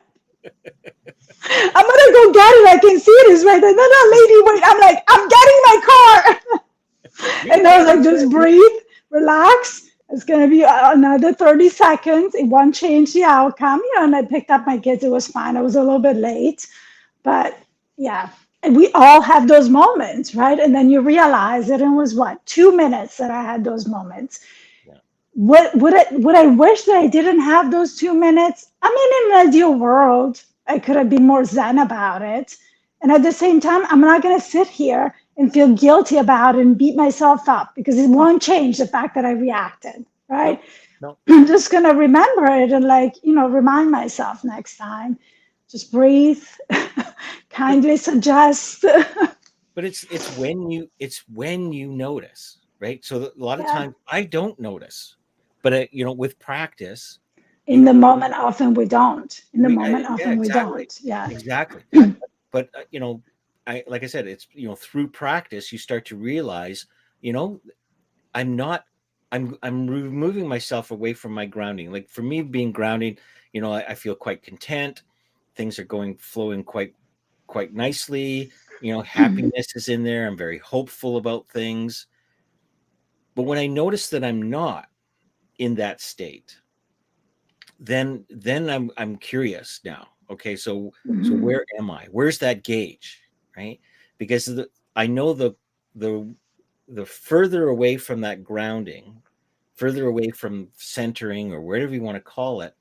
[SPEAKER 2] I'm gonna go get it. I can see it is right there. No, no, lady, wait. I'm like, I'm getting my car.
[SPEAKER 1] You're
[SPEAKER 2] And I was
[SPEAKER 1] getting
[SPEAKER 2] like, just
[SPEAKER 1] there.
[SPEAKER 2] breathe, relax. It's gonna be another 30 seconds. It won't change the outcome. And I picked up my kids. It was fine. I was a little bit late, but yeah. And we all have those moments, right? And then you realize that it was what, 2 minutes that I had those moments.
[SPEAKER 1] Yeah.
[SPEAKER 2] Would I wish that I didn't have those 2 minutes? I mean, in an ideal world, I could have been more zen about it. And at the same time, I'm not going to sit here and feel guilty about it and beat myself up, because it
[SPEAKER 1] No,
[SPEAKER 2] won't change the fact that I reacted, right?
[SPEAKER 1] no, no.
[SPEAKER 2] I'm just going to remember it and, like, remind myself next time. Just breathe,
[SPEAKER 1] But
[SPEAKER 2] kindly suggest.
[SPEAKER 1] but it's when you notice, right? So a lot of
[SPEAKER 2] Yeah.
[SPEAKER 1] times I don't notice, but with practice,
[SPEAKER 2] In
[SPEAKER 1] you
[SPEAKER 2] the moment, often we don't. In the moment,
[SPEAKER 1] yeah,
[SPEAKER 2] often we
[SPEAKER 1] exactly,
[SPEAKER 2] don't. Yeah.
[SPEAKER 1] exactly. But I like I said, it's through practice you start to realize, you know, I'm not. I'm removing myself away from my grounding. Like for me, being grounding, I feel quite content. Things are flowing quite nicely. Happiness is in there. I'm very hopeful about things. But when I notice that I'm not in that state, then I'm curious now. Okay, so
[SPEAKER 2] Mhm.
[SPEAKER 1] where am I? Where's that gauge, right? Because I know the the further away from that grounding, further away from centering or whatever you want to call it,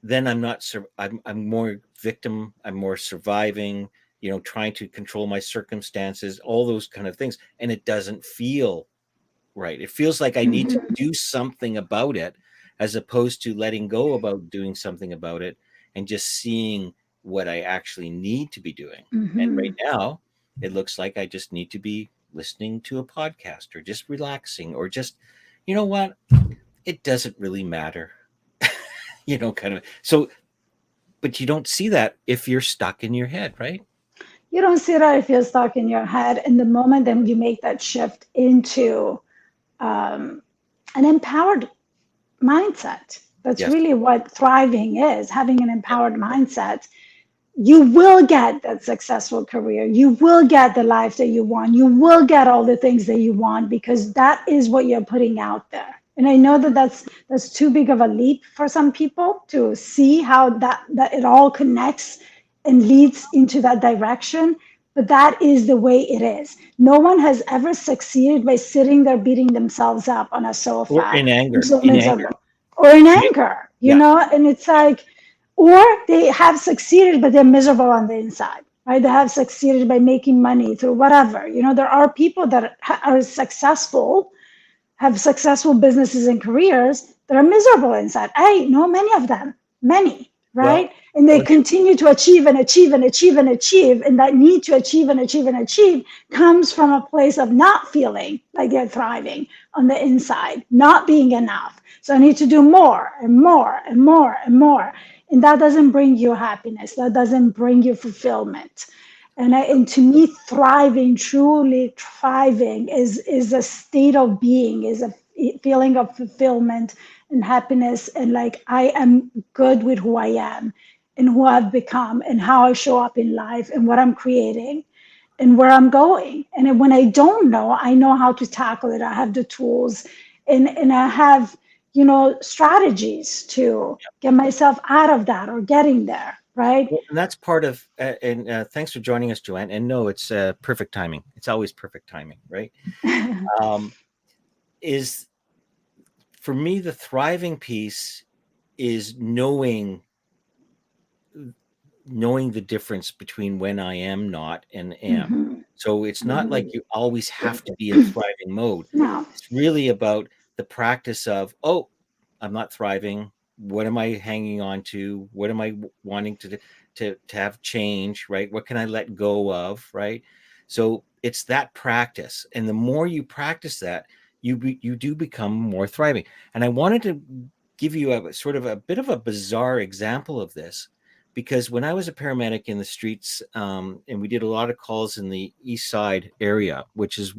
[SPEAKER 1] then I'm not I'm more victim, I'm more surviving, trying to control my circumstances, all those kind of things, and it doesn't feel right. It feels like I need to
[SPEAKER 2] Mhm.
[SPEAKER 1] do something about it, as opposed to letting go about doing something about it and just seeing what I actually need to be doing. And right
[SPEAKER 2] Hmm.
[SPEAKER 1] now, it looks like I just need to be listening to a podcast or just relaxing or just, you know what? It doesn't really matter, kind of. So, but you don't see that if you're stuck in your head, right?
[SPEAKER 2] You don't see that if you're stuck in your head. In the moment, then you make that shift into um, an empowered mindset. That's
[SPEAKER 1] Yes.
[SPEAKER 2] really what thriving is, having an empowered mindset. You will get that successful career. You will get the life that you want. You will get all the things that you want because that is what you're putting out there. And I know that that's too big of a leap for some people to see how that it all connects and leads into that direction. But that is the way it is. No one has ever succeeded by sitting there beating themselves up on a
[SPEAKER 1] Or
[SPEAKER 2] sofa
[SPEAKER 1] in
[SPEAKER 2] and
[SPEAKER 1] anger.
[SPEAKER 2] so
[SPEAKER 1] In anger.
[SPEAKER 2] miserable or in
[SPEAKER 1] Yeah.
[SPEAKER 2] anger,
[SPEAKER 1] Yeah.
[SPEAKER 2] and it's like, or they have succeeded but they're miserable on the inside, right? They have succeeded by making money through whatever. There are people that are successful, have successful businesses and careers that are miserable inside. I know many of them, many,
[SPEAKER 1] Well,
[SPEAKER 2] right? And they
[SPEAKER 1] well,
[SPEAKER 2] continue to achieve and achieve and achieve and achieve, and that need to achieve and achieve and achieve comes from a place of not feeling like they're thriving on the inside, not being enough. So I need to do more and more and more and more, and that doesn't bring you happiness. That doesn't bring you fulfillment. And to me, thriving, truly thriving, is a state of being, is a feeling of fulfillment and happiness, and like I am good with who I am and who I've become and how I show up in life and what I'm creating and where I'm going. And when I don't know, I know how to tackle it. I have the tools, and I have, strategies to get myself out of that or getting there, right?
[SPEAKER 1] well, and that's part of, and thanks for joining us, Joanne. And no, it's perfect timing. It's always perfect timing, right? Um, is For me, the thriving piece is knowing the difference between when I am not and am.
[SPEAKER 2] Mhm.
[SPEAKER 1] So it's not like
[SPEAKER 2] Mhm.
[SPEAKER 1] you always have to be in thriving mode.
[SPEAKER 2] No.
[SPEAKER 1] It's really about the practice of, oh, I'm not thriving. What am I hanging on to? What am I wanting to have change, right? What can I let go of, right? So it's that practice, and the more you practice that, you do become more thriving. And I wanted to give you a sort of a bit of a bizarre example of this, because when I was a paramedic in the streets, and we did a lot of calls in the East Side area, which is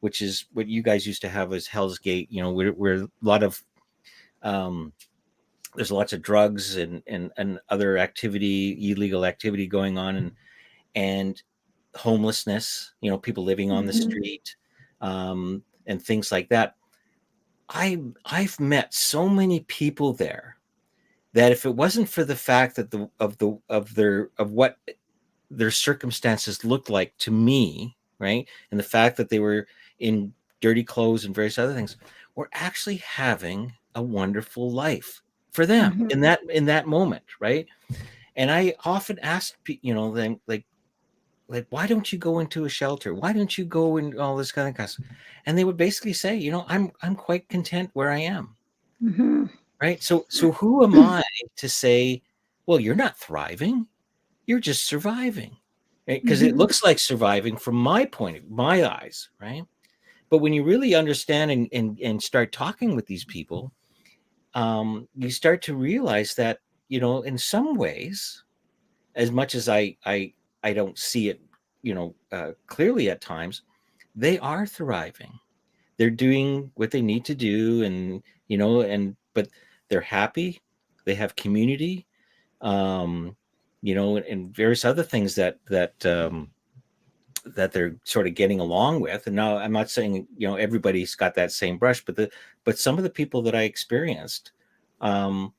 [SPEAKER 1] what you guys used to have as Hell's Gate. Where a lot of um, there's lots of drugs and other activity, illegal activity going on, and homelessness. People living on the
[SPEAKER 2] Mhm.
[SPEAKER 1] street, and things like that. I've met so many people there that if it wasn't for the fact that what their circumstances looked like to me, right, and the fact that they were in dirty clothes and various other things, were actually having a wonderful life for them in
[SPEAKER 2] Mhm.
[SPEAKER 1] that moment, right? And I often ask, them, like, why don't you go into a shelter? Why don't you go in all this kind of stuff? And they would basically say, I'm quite content where I am.
[SPEAKER 2] Mhm.
[SPEAKER 1] Right. So who am I to say, well, you're not thriving, you're just surviving. Because it
[SPEAKER 2] Mhm.
[SPEAKER 1] looks like surviving from my eyes, right? But when you really understand and start talking with these people, you start to realize that, in some ways, as much as I don't see it, clearly at times, they are thriving. They're doing what they need to do, and but they're happy. They have community, um, and various other things that they're sort of getting along with. And now I'm not saying everybody's got that same brush, but some of the people that I experienced, um,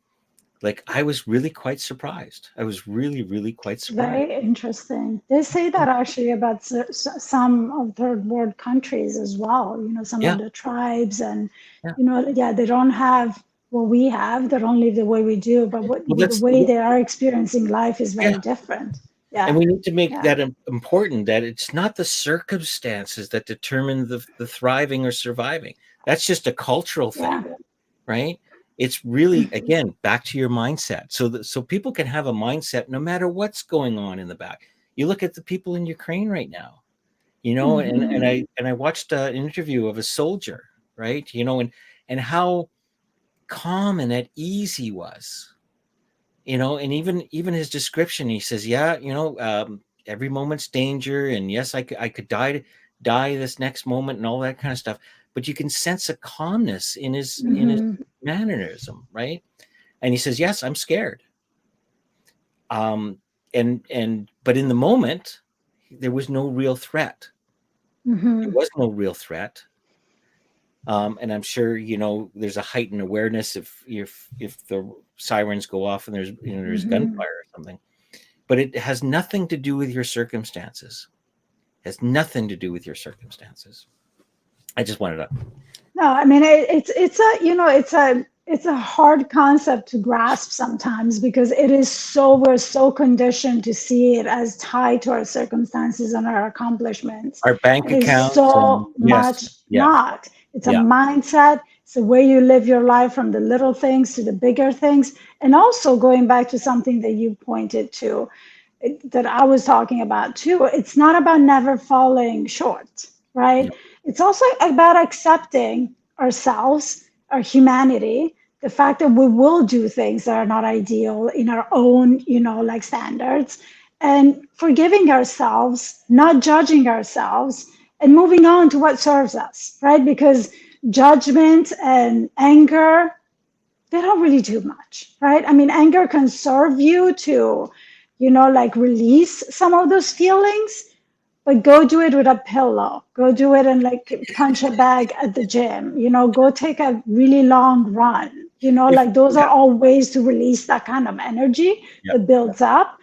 [SPEAKER 1] like, I was really quite surprised. I was really, really quite
[SPEAKER 2] It's
[SPEAKER 1] surprised.
[SPEAKER 2] very interesting. They say that actually about some of third world countries as well. Some of
[SPEAKER 1] Yeah,
[SPEAKER 2] the tribes, and
[SPEAKER 1] yeah.
[SPEAKER 2] yeah, they don't have what we have. They don't live the way we do, but
[SPEAKER 1] Well,
[SPEAKER 2] the
[SPEAKER 1] that's
[SPEAKER 2] way they are experiencing life is
[SPEAKER 1] yeah.
[SPEAKER 2] very different.
[SPEAKER 1] And
[SPEAKER 2] Yeah,
[SPEAKER 1] we need to make
[SPEAKER 2] yeah,
[SPEAKER 1] that important, that it's not the circumstances that determine the thriving or surviving. That's just a cultural thing,
[SPEAKER 2] yeah.
[SPEAKER 1] right? It's really, again, back to your mindset. So that so people can have a mindset no matter what's going on in the back. You look at the people in Ukraine right now, and
[SPEAKER 2] Mm-hmm.
[SPEAKER 1] I watched an interview of a soldier, right? And how calm and at ease he was, and even his description, he says, yeah, every moment's danger, and yes, I could die this next moment, and all that kind of stuff, but you can sense a calmness in his
[SPEAKER 2] Mm-hmm.
[SPEAKER 1] mannerism, right? And he says, yes, I'm scared. um and but in the moment, there was no real threat. There
[SPEAKER 2] Mm-hmm.
[SPEAKER 1] was no real threat. And I'm sure, there's a heightened awareness if the sirens go off and there's
[SPEAKER 2] Mm-hmm.
[SPEAKER 1] gunfire or something. But it has nothing to do with your circumstances. It has nothing to do with your circumstances. I just wanted to.
[SPEAKER 2] No, I mean it's a it's a hard concept to grasp sometimes because it is so we're so conditioned to see it as tied to our circumstances and our accomplishments.
[SPEAKER 1] Our bank
[SPEAKER 2] It is
[SPEAKER 1] accounts, and
[SPEAKER 2] so
[SPEAKER 1] yes,
[SPEAKER 2] much
[SPEAKER 1] yeah,
[SPEAKER 2] not. It's a
[SPEAKER 1] yeah.
[SPEAKER 2] mindset. It's the way you live your life from the little things to the bigger things. And also going back to something that you pointed to that I was talking about too, it's not about never falling short, right?
[SPEAKER 1] No,
[SPEAKER 2] It's also about accepting ourselves, our humanity, the fact that we will do things that are not ideal in our own, like standards, and forgiving ourselves, not judging ourselves, and moving on to what serves us, right? Because judgment and anger, they don't really do much, right? I mean, anger can serve you to, like release some of those feelings, but go do it with a pillow. Go do it and like punch a bag at the gym. Go take a really long run.
[SPEAKER 1] if
[SPEAKER 2] Like those are
[SPEAKER 1] yeah,
[SPEAKER 2] all ways to release that kind of energy
[SPEAKER 1] yeah,
[SPEAKER 2] that builds up.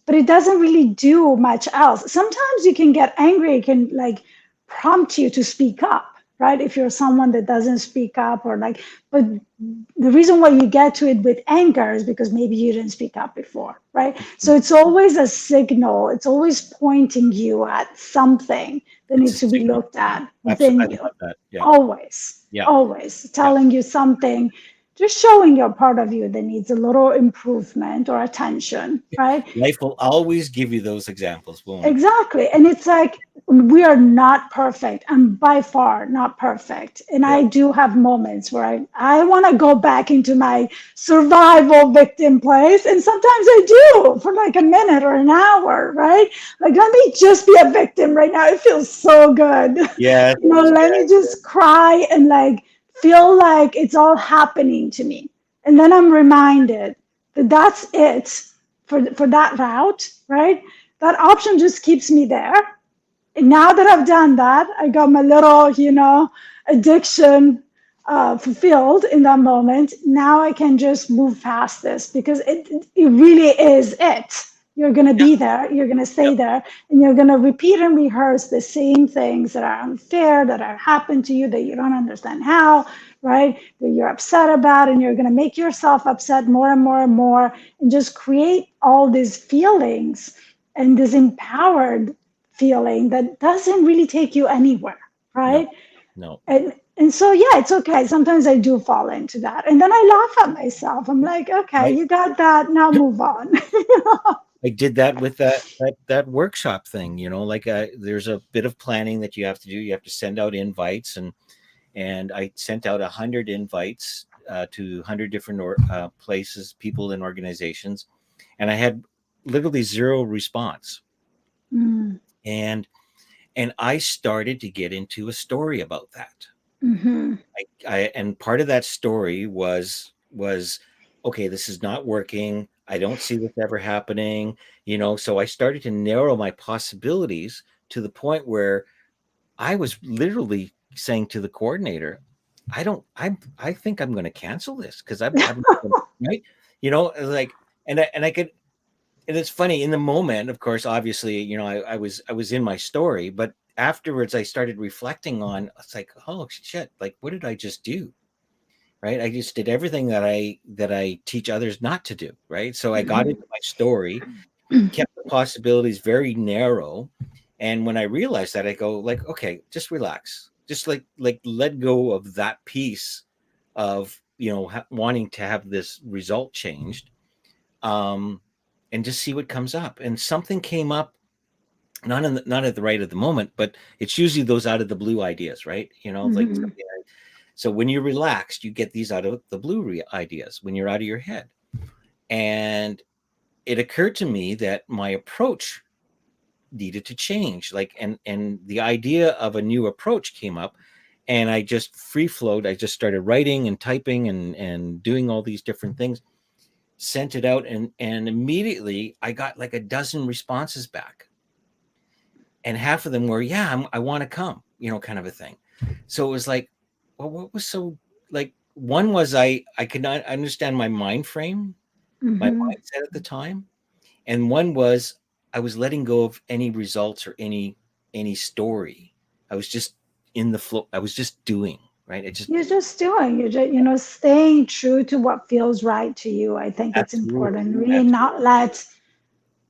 [SPEAKER 2] But it doesn't really do much else. Sometimes you can get angry. It can like prompt you to speak up, right? If you're someone that doesn't speak up or like, but the reason why you get to it with anger is because maybe you didn't speak up before, right? So it's always a signal. It's always pointing you at something that
[SPEAKER 1] it's a
[SPEAKER 2] needs to be
[SPEAKER 1] signal.
[SPEAKER 2] looked at
[SPEAKER 1] Absolutely,
[SPEAKER 2] within
[SPEAKER 1] I
[SPEAKER 2] you.
[SPEAKER 1] love that. Yeah,
[SPEAKER 2] Always,
[SPEAKER 1] yeah,
[SPEAKER 2] always
[SPEAKER 1] yeah.
[SPEAKER 2] telling you something, just showing your part of you that needs a little improvement or attention, right?
[SPEAKER 1] Life will always give you those examples, won't it?
[SPEAKER 2] Exactly. And it's like we are not perfect. I'm by far not perfect. And
[SPEAKER 1] Yeah,
[SPEAKER 2] I do have moments where I want to go back into my survival victim place. And sometimes I do for like a minute or an hour, right? Like, let me just be a victim right now. It feels so good.
[SPEAKER 1] yes,
[SPEAKER 2] Let me
[SPEAKER 1] yes,
[SPEAKER 2] just cry and like feel like it's all happening to me. And then I'm reminded that that's it for that route, right? That option just keeps me there. And now that I've done that, I got my little, addiction fulfilled in that moment. Now I can just move past this because it really is it. You're going to
[SPEAKER 1] yeah,
[SPEAKER 2] be there, you're going to
[SPEAKER 1] yeah,
[SPEAKER 2] stay there, and you're going to repeat and rehearse the same things that are unfair, that are happened to you, that you don't understand how, right? That you're upset about, and you're going to make yourself upset more and more and more, and just create all these feelings and this empowered feeling that doesn't really take you anywhere,
[SPEAKER 1] no,
[SPEAKER 2] right?
[SPEAKER 1] no.
[SPEAKER 2] And so yeah, it's okay. Sometimes I do fall into that, and then I laugh at myself. I'm like, okay,
[SPEAKER 1] I
[SPEAKER 2] you got that. Now move on.
[SPEAKER 1] I did that with that workshop thing. Like, there's a bit of planning that you have to do. You have to send out invites, and I sent out 100 invites to 100 different places, people, and organizations, and I had literally zero response.
[SPEAKER 2] Mm,
[SPEAKER 1] And I started to get into a story about that.
[SPEAKER 2] mm-hmm,
[SPEAKER 1] And part of that story was okay, this is not working. I don't see this ever happening. So I started to narrow my possibilities to the point where I was literally saying to the coordinator, I think I'm going to cancel this because I'm right. Like, and I could, and it's funny in the moment, of course, obviously, I was in my story, but afterwards I started reflecting on, it's like, oh shit, like, what did I just do? Right. I just did everything that I teach others not to do. Right. So I got
[SPEAKER 2] mm-hmm,
[SPEAKER 1] into my story, kept the possibilities very narrow. And when I realized that, I go like, okay, just relax. Just like let go of that piece of wanting to have this result changed, um, and just see what comes up. And something came up, not at the right at the moment, but it's usually those out of the blue ideas, right? Like
[SPEAKER 2] Mm-hmm.
[SPEAKER 1] something. So when you're relaxed, you get these out of the blue ideas when you're out of your head. And it occurred to me that my approach needed to change, and the idea of a new approach came up, and I just free flowed. I just started writing and typing and doing all these different things, sent it out, and immediately I got like a dozen responses back, and half of them were, yeah, I want to come, kind of a thing. So it was like, well, what was so, like, one was I could not understand my mind frame, my
[SPEAKER 2] Mm-hmm.
[SPEAKER 1] mindset at the time, and one was I was letting go of any results or any story. I was just in the flow. I was just doing, right. It just
[SPEAKER 2] You're just doing, you're just, staying true to what feels right to you. I think it's
[SPEAKER 1] absolutely,
[SPEAKER 2] important. Really not
[SPEAKER 1] absolutely.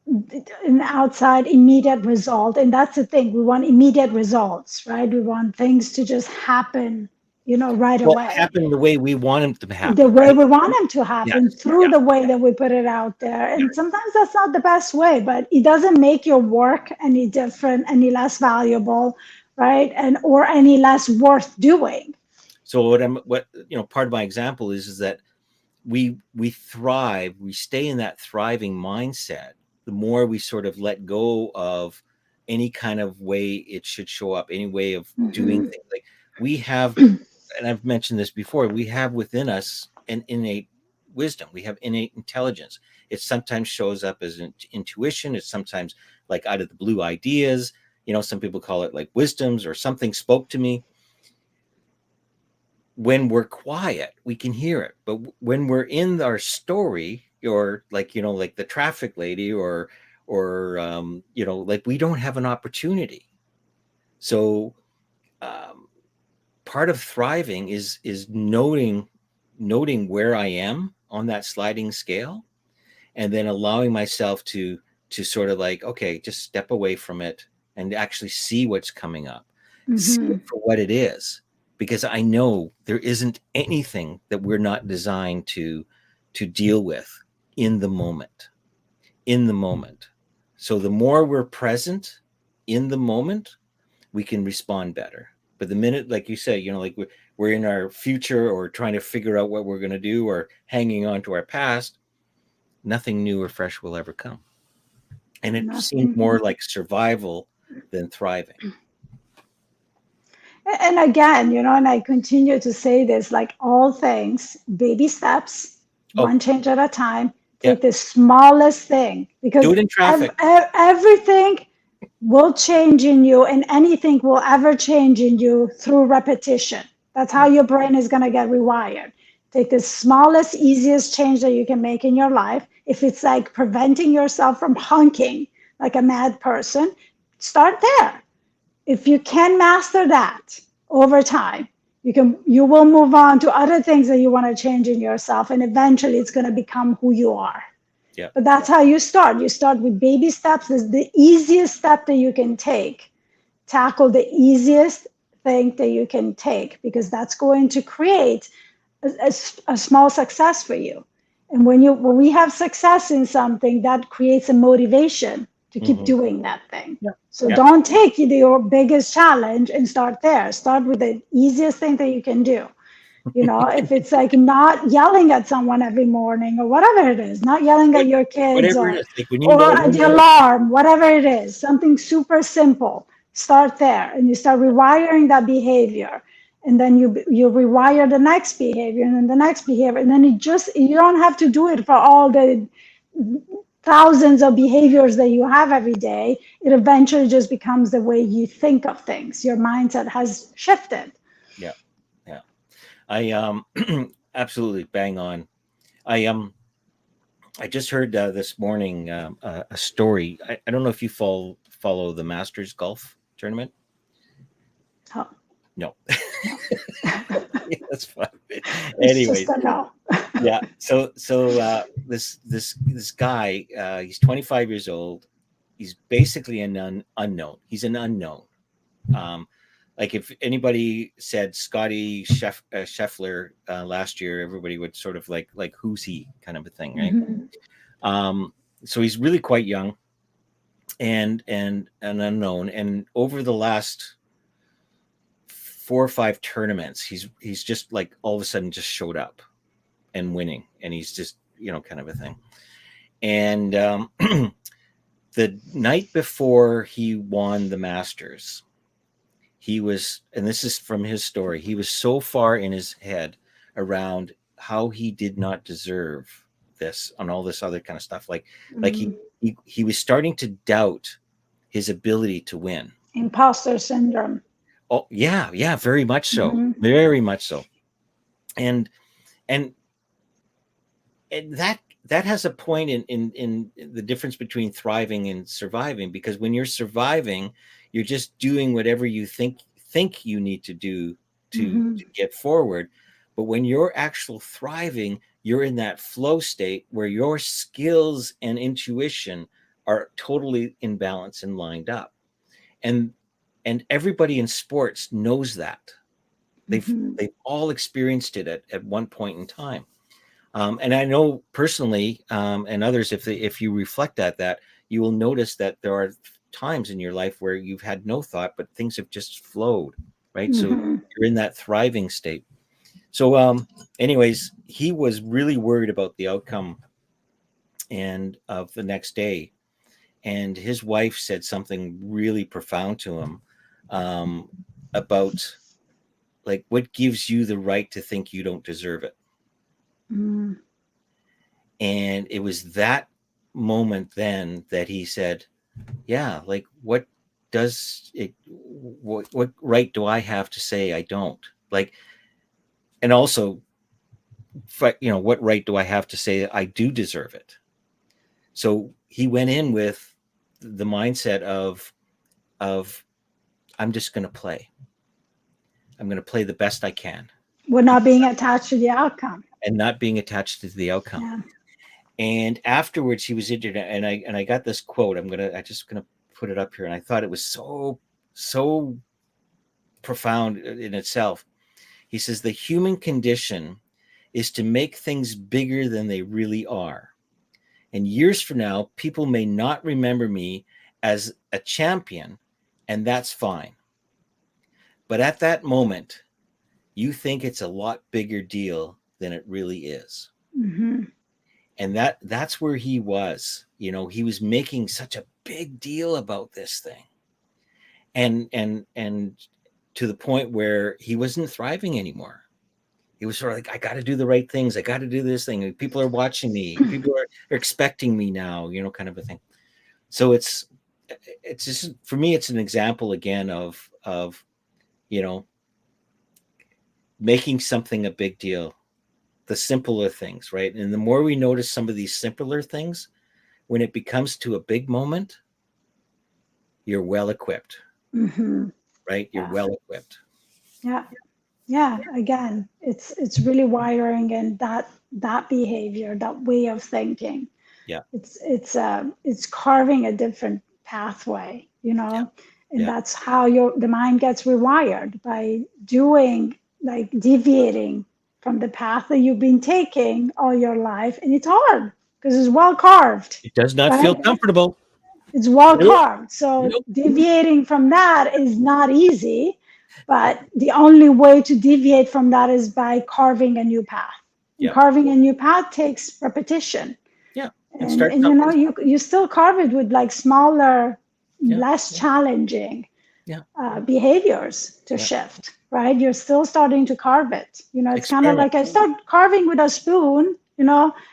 [SPEAKER 2] let an outside immediate result. And that's the thing. We want immediate results, right? We want things to just happen, right
[SPEAKER 1] Well,
[SPEAKER 2] away.
[SPEAKER 1] happen the way we want them to
[SPEAKER 2] The
[SPEAKER 1] happen,
[SPEAKER 2] way
[SPEAKER 1] right?
[SPEAKER 2] we want them to happen
[SPEAKER 1] Yes.
[SPEAKER 2] through
[SPEAKER 1] Yeah.
[SPEAKER 2] the way that we put it out there.
[SPEAKER 1] Yeah.
[SPEAKER 2] And sometimes that's not the best way, but it doesn't make your work any different, any less valuable, right? And or any less worth doing.
[SPEAKER 1] So what part of my example is that we thrive, we stay in that thriving mindset the more we sort of let go of any kind of way it should show up, any way of doing
[SPEAKER 2] Mm-hmm.
[SPEAKER 1] things. Like we have, and I've mentioned this before, we have within us an innate wisdom, we have innate intelligence. It sometimes shows up as intuition, it's sometimes like out of the blue ideas. Some people call it like wisdoms, or something spoke to me. When we're quiet, we can hear it. But when we're in our story, or like, like the traffic lady, or like, we don't have an opportunity. So, um, part of thriving is noting where I am on that sliding scale, and then allowing myself to sort of like, okay, just step away from it and actually see what's coming up, see
[SPEAKER 2] Mm-hmm.
[SPEAKER 1] it for what it is, because I know there isn't anything that we're not designed to deal with in the moment, in the moment. So the more we're present in the moment, we can respond better. But the minute, like you say, like we're in our future, or trying to figure out what we're going to do, or hanging on to our past, nothing new or fresh will ever come. And it seems
[SPEAKER 2] Nothing.
[SPEAKER 1] more like survival than thriving.
[SPEAKER 2] And again, and I continue to say this, like all things, baby steps,
[SPEAKER 1] Oh,
[SPEAKER 2] one change at a time.
[SPEAKER 1] yeah.
[SPEAKER 2] Take the smallest thing,
[SPEAKER 1] Do
[SPEAKER 2] because
[SPEAKER 1] it in traffic.
[SPEAKER 2] everything will change in you, and anything will ever change in you through repetition. That's how
[SPEAKER 1] Yeah.
[SPEAKER 2] your brain is going to get rewired. Take the smallest, easiest change that you can make in your life. If it's like preventing yourself from honking like a mad person, start there. If you can master that over time, you will move on to other things that you want to change in yourself, and eventually it's going to become who you are.
[SPEAKER 1] Yeah.
[SPEAKER 2] But that's how you start. You start with baby steps. Is the easiest step that you can take. Tackle the easiest thing that you can take, because that's going to create a small success for you. And when we have success in something, that creates a motivation to keep
[SPEAKER 1] Hmm.
[SPEAKER 2] doing that thing.
[SPEAKER 1] Yeah.
[SPEAKER 2] So
[SPEAKER 1] Yeah.
[SPEAKER 2] don't take your biggest challenge and start there. Start with the easiest thing that you can do. If it's like not yelling at someone every morning, or whatever it is, not yelling
[SPEAKER 1] What,
[SPEAKER 2] at your kids,
[SPEAKER 1] whatever it
[SPEAKER 2] or
[SPEAKER 1] is, like when you
[SPEAKER 2] or
[SPEAKER 1] know
[SPEAKER 2] at
[SPEAKER 1] when
[SPEAKER 2] the
[SPEAKER 1] you're,
[SPEAKER 2] alarm, whatever it is, something super simple. Start there, and you start rewiring that behavior, and then you rewire the next behavior, and then the next behavior, and then you don't have to do it for all the thousands of behaviors that you have every day. It eventually just becomes the way you think of things. Your mindset has shifted.
[SPEAKER 1] yeah, yeah. I absolutely bang on. I I just heard this morning a story. I don't know if you follow the Masters golf tournament.
[SPEAKER 2] Oh,
[SPEAKER 1] No.
[SPEAKER 2] no.
[SPEAKER 1] Yeah, that's fine.
[SPEAKER 2] It's just
[SPEAKER 1] Anyways,
[SPEAKER 2] a no.
[SPEAKER 1] yeah. So this guy, he's 25 years old. He's basically an unknown. He's an unknown. Um, like if anybody said Scheffler last year, everybody would sort of like who's he kind of a thing, right?
[SPEAKER 2] Hmm.
[SPEAKER 1] Um, so he's really quite young and an unknown. And over the last 4 or 5 tournaments, he's just like all of a sudden just showed up and winning, and he's just kind of a thing. And the night before he won the Masters, he was, and this is from his story, he was so far in his head around how he did not deserve this and all this other kind of stuff. Like he was starting to doubt his ability to win.
[SPEAKER 2] Imposter syndrome.
[SPEAKER 1] Oh yeah, yeah, very much so,
[SPEAKER 2] Hmm.
[SPEAKER 1] very much so. And and and that has a point in the difference between thriving and surviving, because when you're surviving, you're just doing whatever you think you need to do
[SPEAKER 2] Hmm.
[SPEAKER 1] to get forward. But when you're actual thriving, you're in that flow state where your skills and intuition are totally in balance and lined up. And and everybody in sports knows that. they've
[SPEAKER 2] Hmm.
[SPEAKER 1] they've all experienced it at one point in time. And I know personally, and others, if you reflect at that, you will notice that there are times in your life where you've had no thought, but things have just flowed, right? So
[SPEAKER 2] Hmm.
[SPEAKER 1] you're in that thriving state. So, anyways, he was really worried about the outcome and of the next day, and his wife said something really profound to him, um, about like what gives you the right to think you don't deserve it.
[SPEAKER 2] Hmm.
[SPEAKER 1] And it was that moment then that he said, yeah, like does it what right do I have to say I don't? Like, and also, what right do I have to say I do deserve it? So he went in with the mindset of I'm just going to play. I'm going to play the best I can,
[SPEAKER 2] We're not being attached to the outcome.
[SPEAKER 1] and not being attached to the outcome.
[SPEAKER 2] Yeah.
[SPEAKER 1] And afterwards he was interviewed, and I got this quote. I just gonna put it up here, and I thought it was so profound in itself. He says the human condition is to make things bigger than they really are. And years from now, people may not remember me as a champion, and that's fine. But at that moment, you think it's a lot bigger deal than it really is.
[SPEAKER 2] Hmm.
[SPEAKER 1] And that's where he was. He was making such a big deal about this thing. And to the point where he wasn't thriving anymore. He was sort of like, I got to do the right things. I got to do this thing. People are watching me. People are expecting me now, kind of a thing. So it's just, for me, it's an example again of you know making something a big deal, the simpler things, right? And the more we notice some of these simpler things, when it becomes to a big moment, you're well equipped,
[SPEAKER 2] Hmm.
[SPEAKER 1] right? You're
[SPEAKER 2] Yeah.
[SPEAKER 1] well equipped.
[SPEAKER 2] Yeah. Yeah. Again, it's really wiring and that behavior, that way of thinking.
[SPEAKER 1] Yeah,
[SPEAKER 2] It's carving a different pathway,
[SPEAKER 1] yeah,
[SPEAKER 2] and
[SPEAKER 1] yeah,
[SPEAKER 2] that's how the mind gets rewired by doing, like, deviating from the path that you've been taking all your life, and it's hard because it's well carved,
[SPEAKER 1] it does not feel
[SPEAKER 2] right?
[SPEAKER 1] comfortable.
[SPEAKER 2] It's well
[SPEAKER 1] Nope,
[SPEAKER 2] carved, so
[SPEAKER 1] nope.
[SPEAKER 2] deviating from that is not easy, but the only way to deviate from that is by carving a new path, and
[SPEAKER 1] Yeah,
[SPEAKER 2] carving a new path takes repetition,
[SPEAKER 1] yeah, and
[SPEAKER 2] and
[SPEAKER 1] start
[SPEAKER 2] and
[SPEAKER 1] something small.
[SPEAKER 2] you still carve it with, like, smaller,
[SPEAKER 1] Yeah,
[SPEAKER 2] less challenging
[SPEAKER 1] yeah,
[SPEAKER 2] behaviors to
[SPEAKER 1] yeah.
[SPEAKER 2] shift, right? You're still starting to carve it. It's kind of
[SPEAKER 1] Experiment.
[SPEAKER 2] like I start carving with a spoon,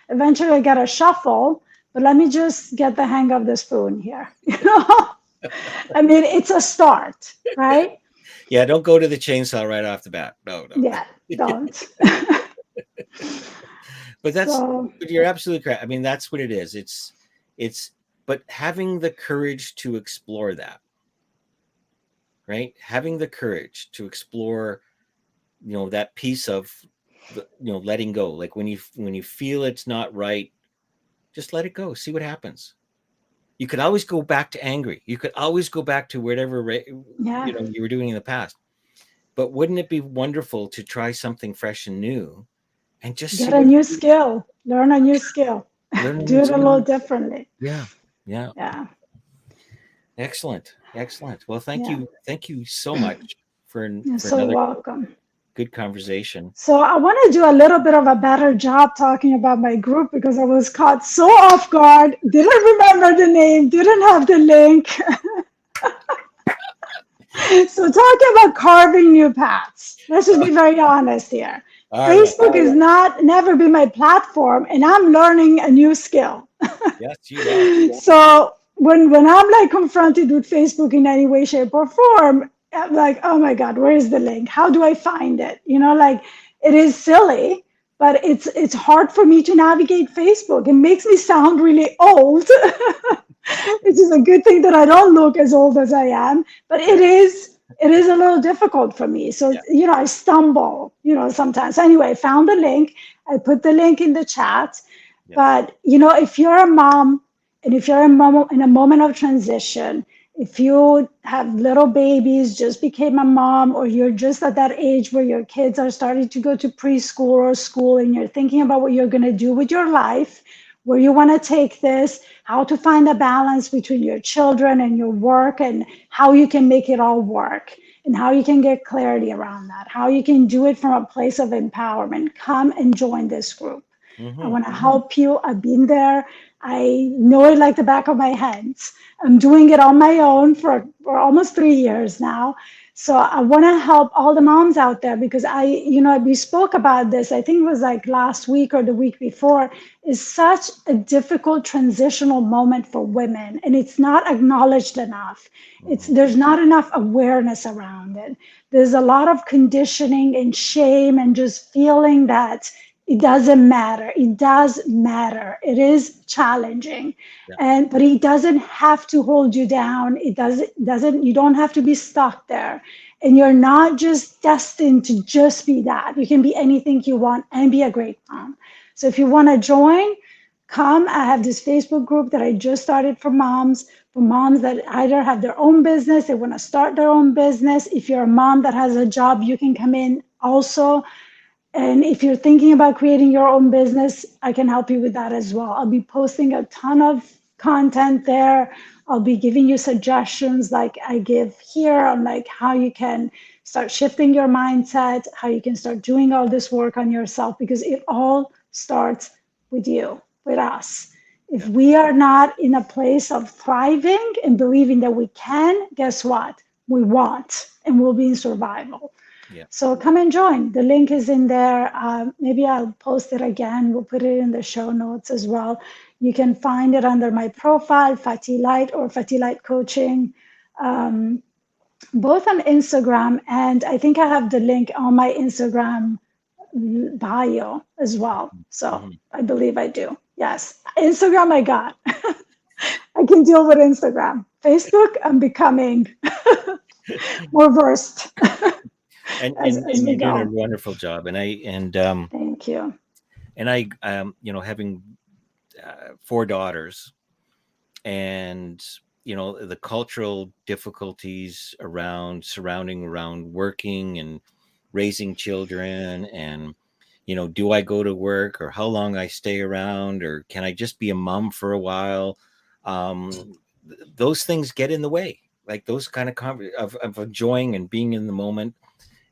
[SPEAKER 2] eventually I get a shuffle, but let me just get the hang of the spoon here. I mean, it's a start, right?
[SPEAKER 1] Yeah, don't go to the chainsaw right off the bat. No, no.
[SPEAKER 2] Yeah, don't.
[SPEAKER 1] But
[SPEAKER 2] So,
[SPEAKER 1] but you're absolutely correct. I mean, that's what it is. It's but having the courage to explore that, right? Having the courage to explore, that piece of letting go. Like when you feel it's not right, just let it go. See what happens. You could always go back to angry. You could always go back to whatever
[SPEAKER 2] yeah.
[SPEAKER 1] you were doing in the past. But wouldn't it be wonderful to try something fresh and new and just see
[SPEAKER 2] Get a
[SPEAKER 1] what
[SPEAKER 2] new skill, learn a new skill,
[SPEAKER 1] learn a
[SPEAKER 2] do
[SPEAKER 1] new
[SPEAKER 2] it a
[SPEAKER 1] skill?
[SPEAKER 2] little differently.
[SPEAKER 1] Yeah. Yeah.
[SPEAKER 2] Yeah.
[SPEAKER 1] Excellent. Excellent. Well, thank
[SPEAKER 2] Yeah.
[SPEAKER 1] you. Thank you so much
[SPEAKER 2] You're
[SPEAKER 1] for
[SPEAKER 2] so
[SPEAKER 1] another
[SPEAKER 2] welcome.
[SPEAKER 1] good conversation.
[SPEAKER 2] So I want to do a little bit of a better job talking about my group because I was caught so off guard, didn't remember the name, didn't have the link. So talking about carving new paths, let's just be very honest here.
[SPEAKER 1] All right.
[SPEAKER 2] Facebook is not never been my platform, and I'm learning a new skill.
[SPEAKER 1] Yes, you are.
[SPEAKER 2] So when I'm like confronted with Facebook in any way, shape, or form, I'm like, oh my God, where is the link? How do I find it? You know, like it is silly, but it's hard for me to navigate Facebook. It makes me sound really old. Which is a good thing that I don't look as old as I am, but
[SPEAKER 1] Yeah.
[SPEAKER 2] it is a little difficult for me. So,
[SPEAKER 1] Yeah.
[SPEAKER 2] I stumble, sometimes. Anyway, found the link. I put the link in the chat.
[SPEAKER 1] Yes.
[SPEAKER 2] But, if you're a mom and if you're in a moment of transition, if you have little babies, just became a mom, or you're just at that age where your kids are starting to go to preschool or school and you're thinking about what you're going to do with your life, where you want to take this, how to find a balance between your children and your work, and how you can make it all work, and how you can get clarity around that, how you can do it from a place of empowerment. Come and join this group. I
[SPEAKER 1] Mm-hmm.
[SPEAKER 2] want to help you. I've been there. I know it like the back of my hands. I'm doing it on my own for almost 3 years now. So I want to help all the moms out there because we spoke about this, I think it was like last week or the week before, is such a difficult transitional moment for women. And it's not acknowledged enough.
[SPEAKER 1] Mm-hmm.
[SPEAKER 2] There's not enough awareness around it. There's a lot of conditioning and shame and just feeling that it doesn't matter. It does matter. It is challenging.
[SPEAKER 1] Yeah.
[SPEAKER 2] But it doesn't have to hold you down. It doesn't you don't have to be stuck there. And you're not just destined to just be that. You can be anything you want and be a great mom. So if you want to join, come. I have this Facebook group that I just started for moms that either have their own business, they want to start their own business. If you're a mom that has a job, you can come in also. And if you're thinking about creating your own business, I can help you with that as well. I'll be posting a ton of content there. I'll be giving you suggestions like I give here on like how you can start shifting your mindset, how you can start doing all this work on yourself, because it all starts with you, with us. If
[SPEAKER 1] Yeah.
[SPEAKER 2] we are not in a place of thriving and believing that we can, guess what? We won't, and we'll be in survival.
[SPEAKER 1] Yeah.
[SPEAKER 2] So come and join. The link is in there. Maybe I'll post it again. We'll put it in the show notes as well. You can find it under my profile, Fati Light or Fati Light Coaching, um, both on Instagram. And I think I have the link on my Instagram bio as well. So
[SPEAKER 1] Mm-hmm.
[SPEAKER 2] I believe I do. Yes. Instagram, I got. I can deal with Instagram. Facebook, I'm becoming more versed as we
[SPEAKER 1] You're doing a
[SPEAKER 2] go.
[SPEAKER 1] wonderful job.
[SPEAKER 2] Thank you.
[SPEAKER 1] And I having four daughters, and the cultural difficulties surrounding around working and raising children, and do I go to work, or how long I stay around, or can I just be a mom for a while? Those things get in the way, like those kind of of enjoying and being in the moment.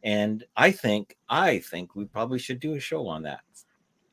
[SPEAKER 1] And I think we probably should do a show on that.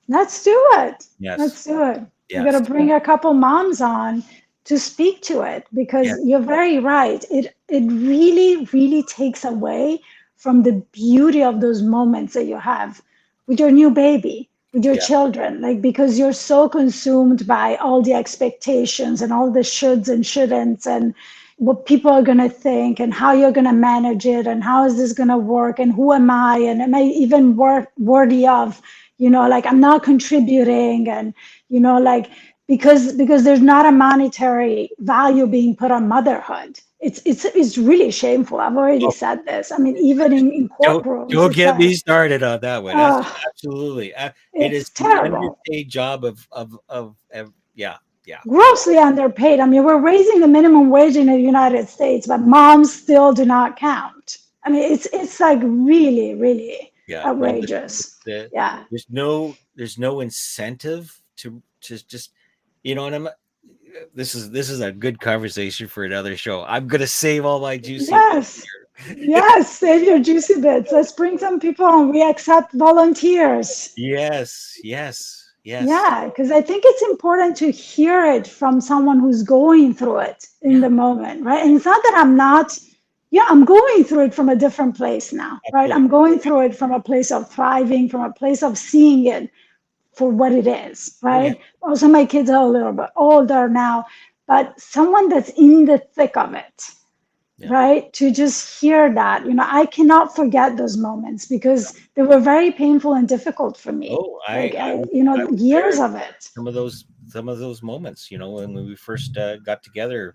[SPEAKER 2] Let's do it.
[SPEAKER 1] Yes.
[SPEAKER 2] Let's do it. We got to
[SPEAKER 1] Yes.
[SPEAKER 2] bring a couple moms on to speak to it because
[SPEAKER 1] Yes.
[SPEAKER 2] you're very right. It really, really takes away from the beauty of those moments that you have with your new baby, with your
[SPEAKER 1] Yeah.
[SPEAKER 2] children, like because you're so consumed by all the expectations and all the shoulds and shouldn'ts and what people are going to think and how you're going to manage it and how is this going to work and who am I and am I even worthy of, like I'm not contributing and, like because there's not a monetary value being put on motherhood. It's really shameful. I've already
[SPEAKER 1] Oh,
[SPEAKER 2] said this. I mean, even in courtrooms,
[SPEAKER 1] don't
[SPEAKER 2] it's
[SPEAKER 1] get me
[SPEAKER 2] like,
[SPEAKER 1] started on that one. That's
[SPEAKER 2] uh,
[SPEAKER 1] absolutely. It is
[SPEAKER 2] it's
[SPEAKER 1] the
[SPEAKER 2] terrible.
[SPEAKER 1] underpaid job of yeah, yeah.
[SPEAKER 2] Grossly underpaid. I mean, we're raising the minimum wage in the United States, but moms still do not count. I mean, it's like really, really
[SPEAKER 1] Yeah, no,
[SPEAKER 2] outrageous.
[SPEAKER 1] the,
[SPEAKER 2] Yeah.
[SPEAKER 1] there's no incentive to just, and this is a good conversation for another show. I'm gonna save all my juicy
[SPEAKER 2] Yes.
[SPEAKER 1] bits.
[SPEAKER 2] Yes. Save your juicy bits. Let's bring some people on. We accept volunteers.
[SPEAKER 1] Yes, yes, yes.
[SPEAKER 2] Yeah, because I think it's important to hear it from someone who's going through it in
[SPEAKER 1] Yeah,
[SPEAKER 2] the moment, right? And it's not that I'm not, yeah, I'm going through it from a different place now, right?
[SPEAKER 1] absolutely.
[SPEAKER 2] I'm going through it from a place of thriving, from a place of seeing it for what it is,
[SPEAKER 1] Oh yeah,
[SPEAKER 2] right? Also, my kids are a little bit older now, but someone that's in the thick of it,
[SPEAKER 1] yeah.
[SPEAKER 2] right? To just hear that, I cannot forget those moments because they were very painful and difficult for me.
[SPEAKER 1] Oh,
[SPEAKER 2] Like,
[SPEAKER 1] I was
[SPEAKER 2] years
[SPEAKER 1] there.
[SPEAKER 2] of it.
[SPEAKER 1] Some of those moments, when we first got together,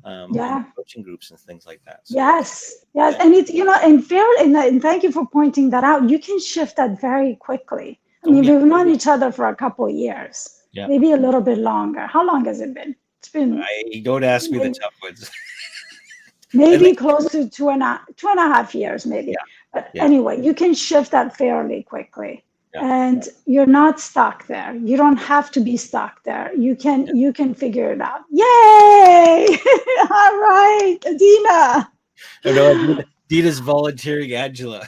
[SPEAKER 1] in the
[SPEAKER 2] Yeah.
[SPEAKER 1] coaching groups and things like that. So
[SPEAKER 2] Yes. Yes.
[SPEAKER 1] yeah.
[SPEAKER 2] And it's, and thank you for pointing that out. You can shift that very quickly. I
[SPEAKER 1] Oh
[SPEAKER 2] mean,
[SPEAKER 1] yeah,
[SPEAKER 2] we've known each other for a couple of years,
[SPEAKER 1] yeah.
[SPEAKER 2] maybe a little bit longer. How long has it been? It's been
[SPEAKER 1] I don't ask me the tough ones. I
[SPEAKER 2] maybe
[SPEAKER 1] think
[SPEAKER 2] close to 2.5 years, maybe.
[SPEAKER 1] yeah,
[SPEAKER 2] But
[SPEAKER 1] yeah,
[SPEAKER 2] anyway, you can shift that fairly quickly.
[SPEAKER 1] yeah,
[SPEAKER 2] And you're not stuck there. You don't have to be stuck there. You can
[SPEAKER 1] yeah.
[SPEAKER 2] you can figure it out. Yay! All right, Adina.
[SPEAKER 1] I know Dita's volunteering Angela.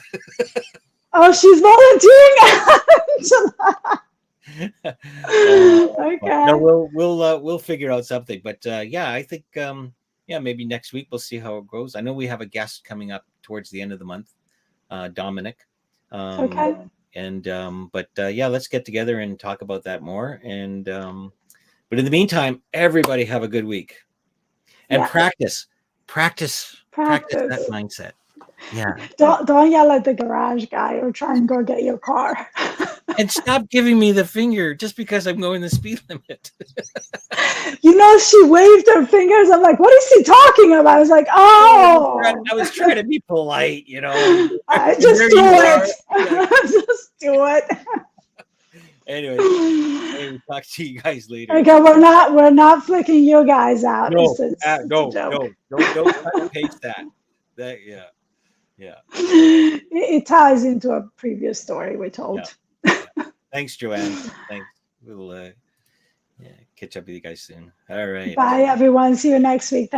[SPEAKER 2] Oh, she's volunteering.
[SPEAKER 1] No,
[SPEAKER 2] Okay.
[SPEAKER 1] we'll figure out something. But yeah, I think yeah, maybe next week we'll see how it goes. I know we have a guest coming up towards the end of the month, Dominic. Um,
[SPEAKER 2] Okay.
[SPEAKER 1] and but yeah, let's get together and talk about that more. And but in the meantime, everybody have a good week and
[SPEAKER 2] Yeah.
[SPEAKER 1] practice that
[SPEAKER 2] Practice.
[SPEAKER 1] mindset. Yeah.
[SPEAKER 2] Don't yell at the garage guy or try and go get your car.
[SPEAKER 1] And stop giving me the finger just because I'm going the speed limit.
[SPEAKER 2] She waved her fingers. I'm like, what is he talking about? I was like, oh,
[SPEAKER 1] I was trying to be polite, and
[SPEAKER 2] I
[SPEAKER 1] and
[SPEAKER 2] just
[SPEAKER 1] there
[SPEAKER 2] do
[SPEAKER 1] you are.
[SPEAKER 2] it.
[SPEAKER 1] Yeah.
[SPEAKER 2] Just do it.
[SPEAKER 1] Anyways, we'll talk to you guys later.
[SPEAKER 2] Okay, we're not flicking you guys out.
[SPEAKER 1] No,
[SPEAKER 2] It's a
[SPEAKER 1] no,
[SPEAKER 2] joke.
[SPEAKER 1] no, don't cut and paste that. That yeah, yeah,
[SPEAKER 2] It ties into a previous story we
[SPEAKER 1] yeah,
[SPEAKER 2] told.
[SPEAKER 1] yeah. Thanks, Joanne. Thanks. We'll yeah, catch up with you guys soon. All right.
[SPEAKER 2] Bye, everyone. See you next week.